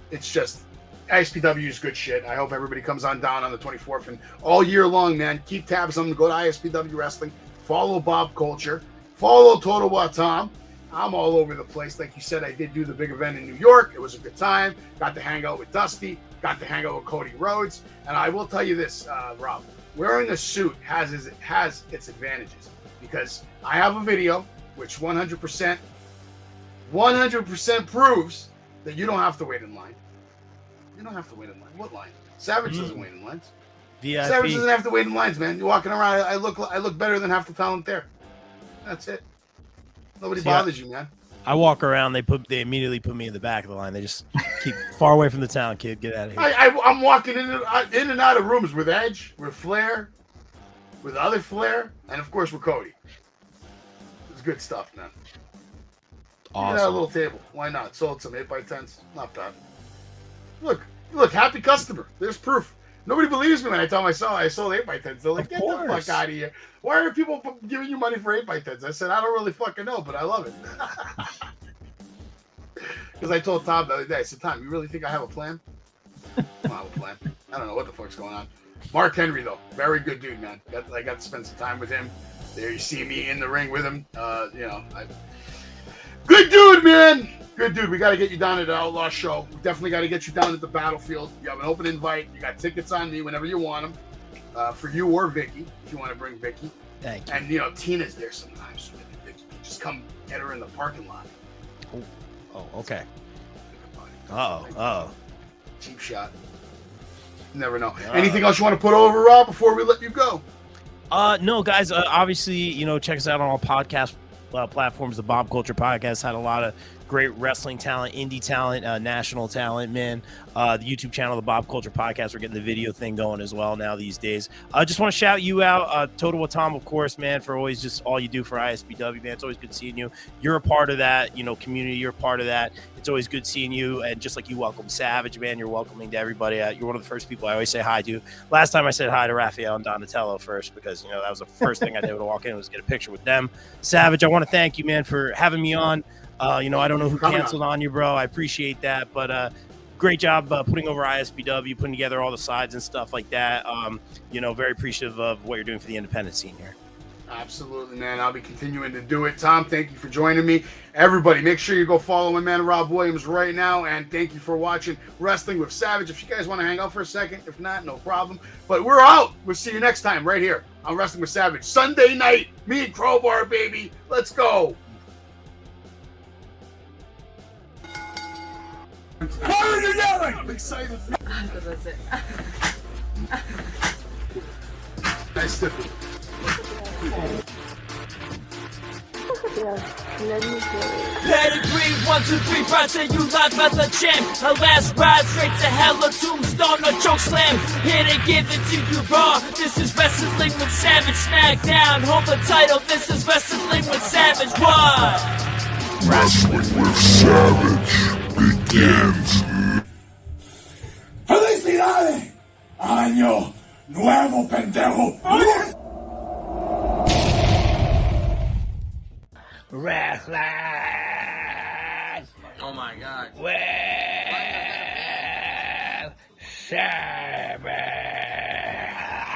It's just ISPW is good shit. I hope everybody comes on down on the 24th. And all year long, man, keep tabs on them. Go to ISPW Wrestling. Follow Bob Culture. Follow Total Wa Tom. I'm all over the place. Like you said, I did do the big event in New York. It was a good time. Got to hang out with Dusty. Got to hang out with Cody Rhodes. And I will tell you this, Rob. Wearing a suit has its advantages, because I have a video which 100% proves that you don't have to wait in line. You don't have to wait in line. What line? Savage doesn't wait in lines. VIP. Savage doesn't have to wait in lines, man. You're walking around. I look better than half the talent there. That's it. Nobody bothers you, man. I walk around. They immediately put me in the back of the line. They just keep far away from the town, kid. Get out of here. I'm walking in and out of rooms with Edge, with Flair, with other Flair, and of course with Cody. It's good stuff, man. Awesome. That little table. Why not? Sold some 8x10s. Not bad. Look, happy customer. There's proof. Nobody believes me when I tell them I sold 8x10s. They're like, get the fuck out of here. Why are people giving you money for 8x10s? I said, I don't really fucking know, but I love it. Because I told Tom the other day, I said, Tom, you really think I have a plan? I don't have a plan. I don't know what the fuck's going on. Mark Henry, though, very good dude, man. I got to spend some time with him. There you see me in the ring with him. Good dude, man. Good dude. We got to get you down at the Outlaw show. We definitely got to get you down at the Battlefield. You have an open invite. You got tickets on me whenever you want them. For you or Vicky, if you want to bring Vicky. Thank you. And, Tina's there sometimes. So maybe Vicky can just come get her in the parking lot. Oh, okay. Uh-oh. Cheap shot. Never know. Anything else you want to put over, Rob, before we let you go? No, guys. Obviously, check us out on all podcast platforms. The Bob Culture Podcast had a lot of great wrestling talent, indie talent, national talent, man. The YouTube channel, the Bob Culture Podcast, we're getting the video thing going as well now these days. I just want to shout you out, Total Wa Tom, of course, man, for always just all you do for ISPW, man. It's always good seeing you. You're a part of that, community. You're a part of that. It's always good seeing you. And just like you welcome Savage, man, you're welcoming to everybody. You're one of the first people I always say hi to. Last time I said hi to Raphael and Donatello first, because, that was the first thing I did when I walk in was get a picture with them. Savage, I want to thank you, man, for having me on. I don't know who canceled on you, bro. I appreciate that, but great job putting over ISPW, putting together all the sides and stuff like that. You know, very appreciative of what you're doing for the independent scene here. Absolutely, man. I'll be continuing to do it. Tom, thank you for joining me. Everybody, make sure you go follow my man Rob Williams right now, and thank you for watching Wrestling with Savage. If you guys want to hang out for a second, if not, no problem. But we're out. We'll see you next time right here on Wrestling with Savage. Sunday night, me and Crowbar, baby. Let's go. Why are you yelling? I'm excited. That's it. Nice to Pedigree, 1, 2, 3, proud say you live by the champ. A last ride straight to hell, a tombstone, a choke slam. Here to give it to you raw. This is Wrestling with Savage. Smackdown, hold the title. This is Wrestling with Savage. What? Wrestling with Savage begins. ¡Felicidades! ¡Año nuevo, pendejo! Wrestling. Oh my God. With Savage.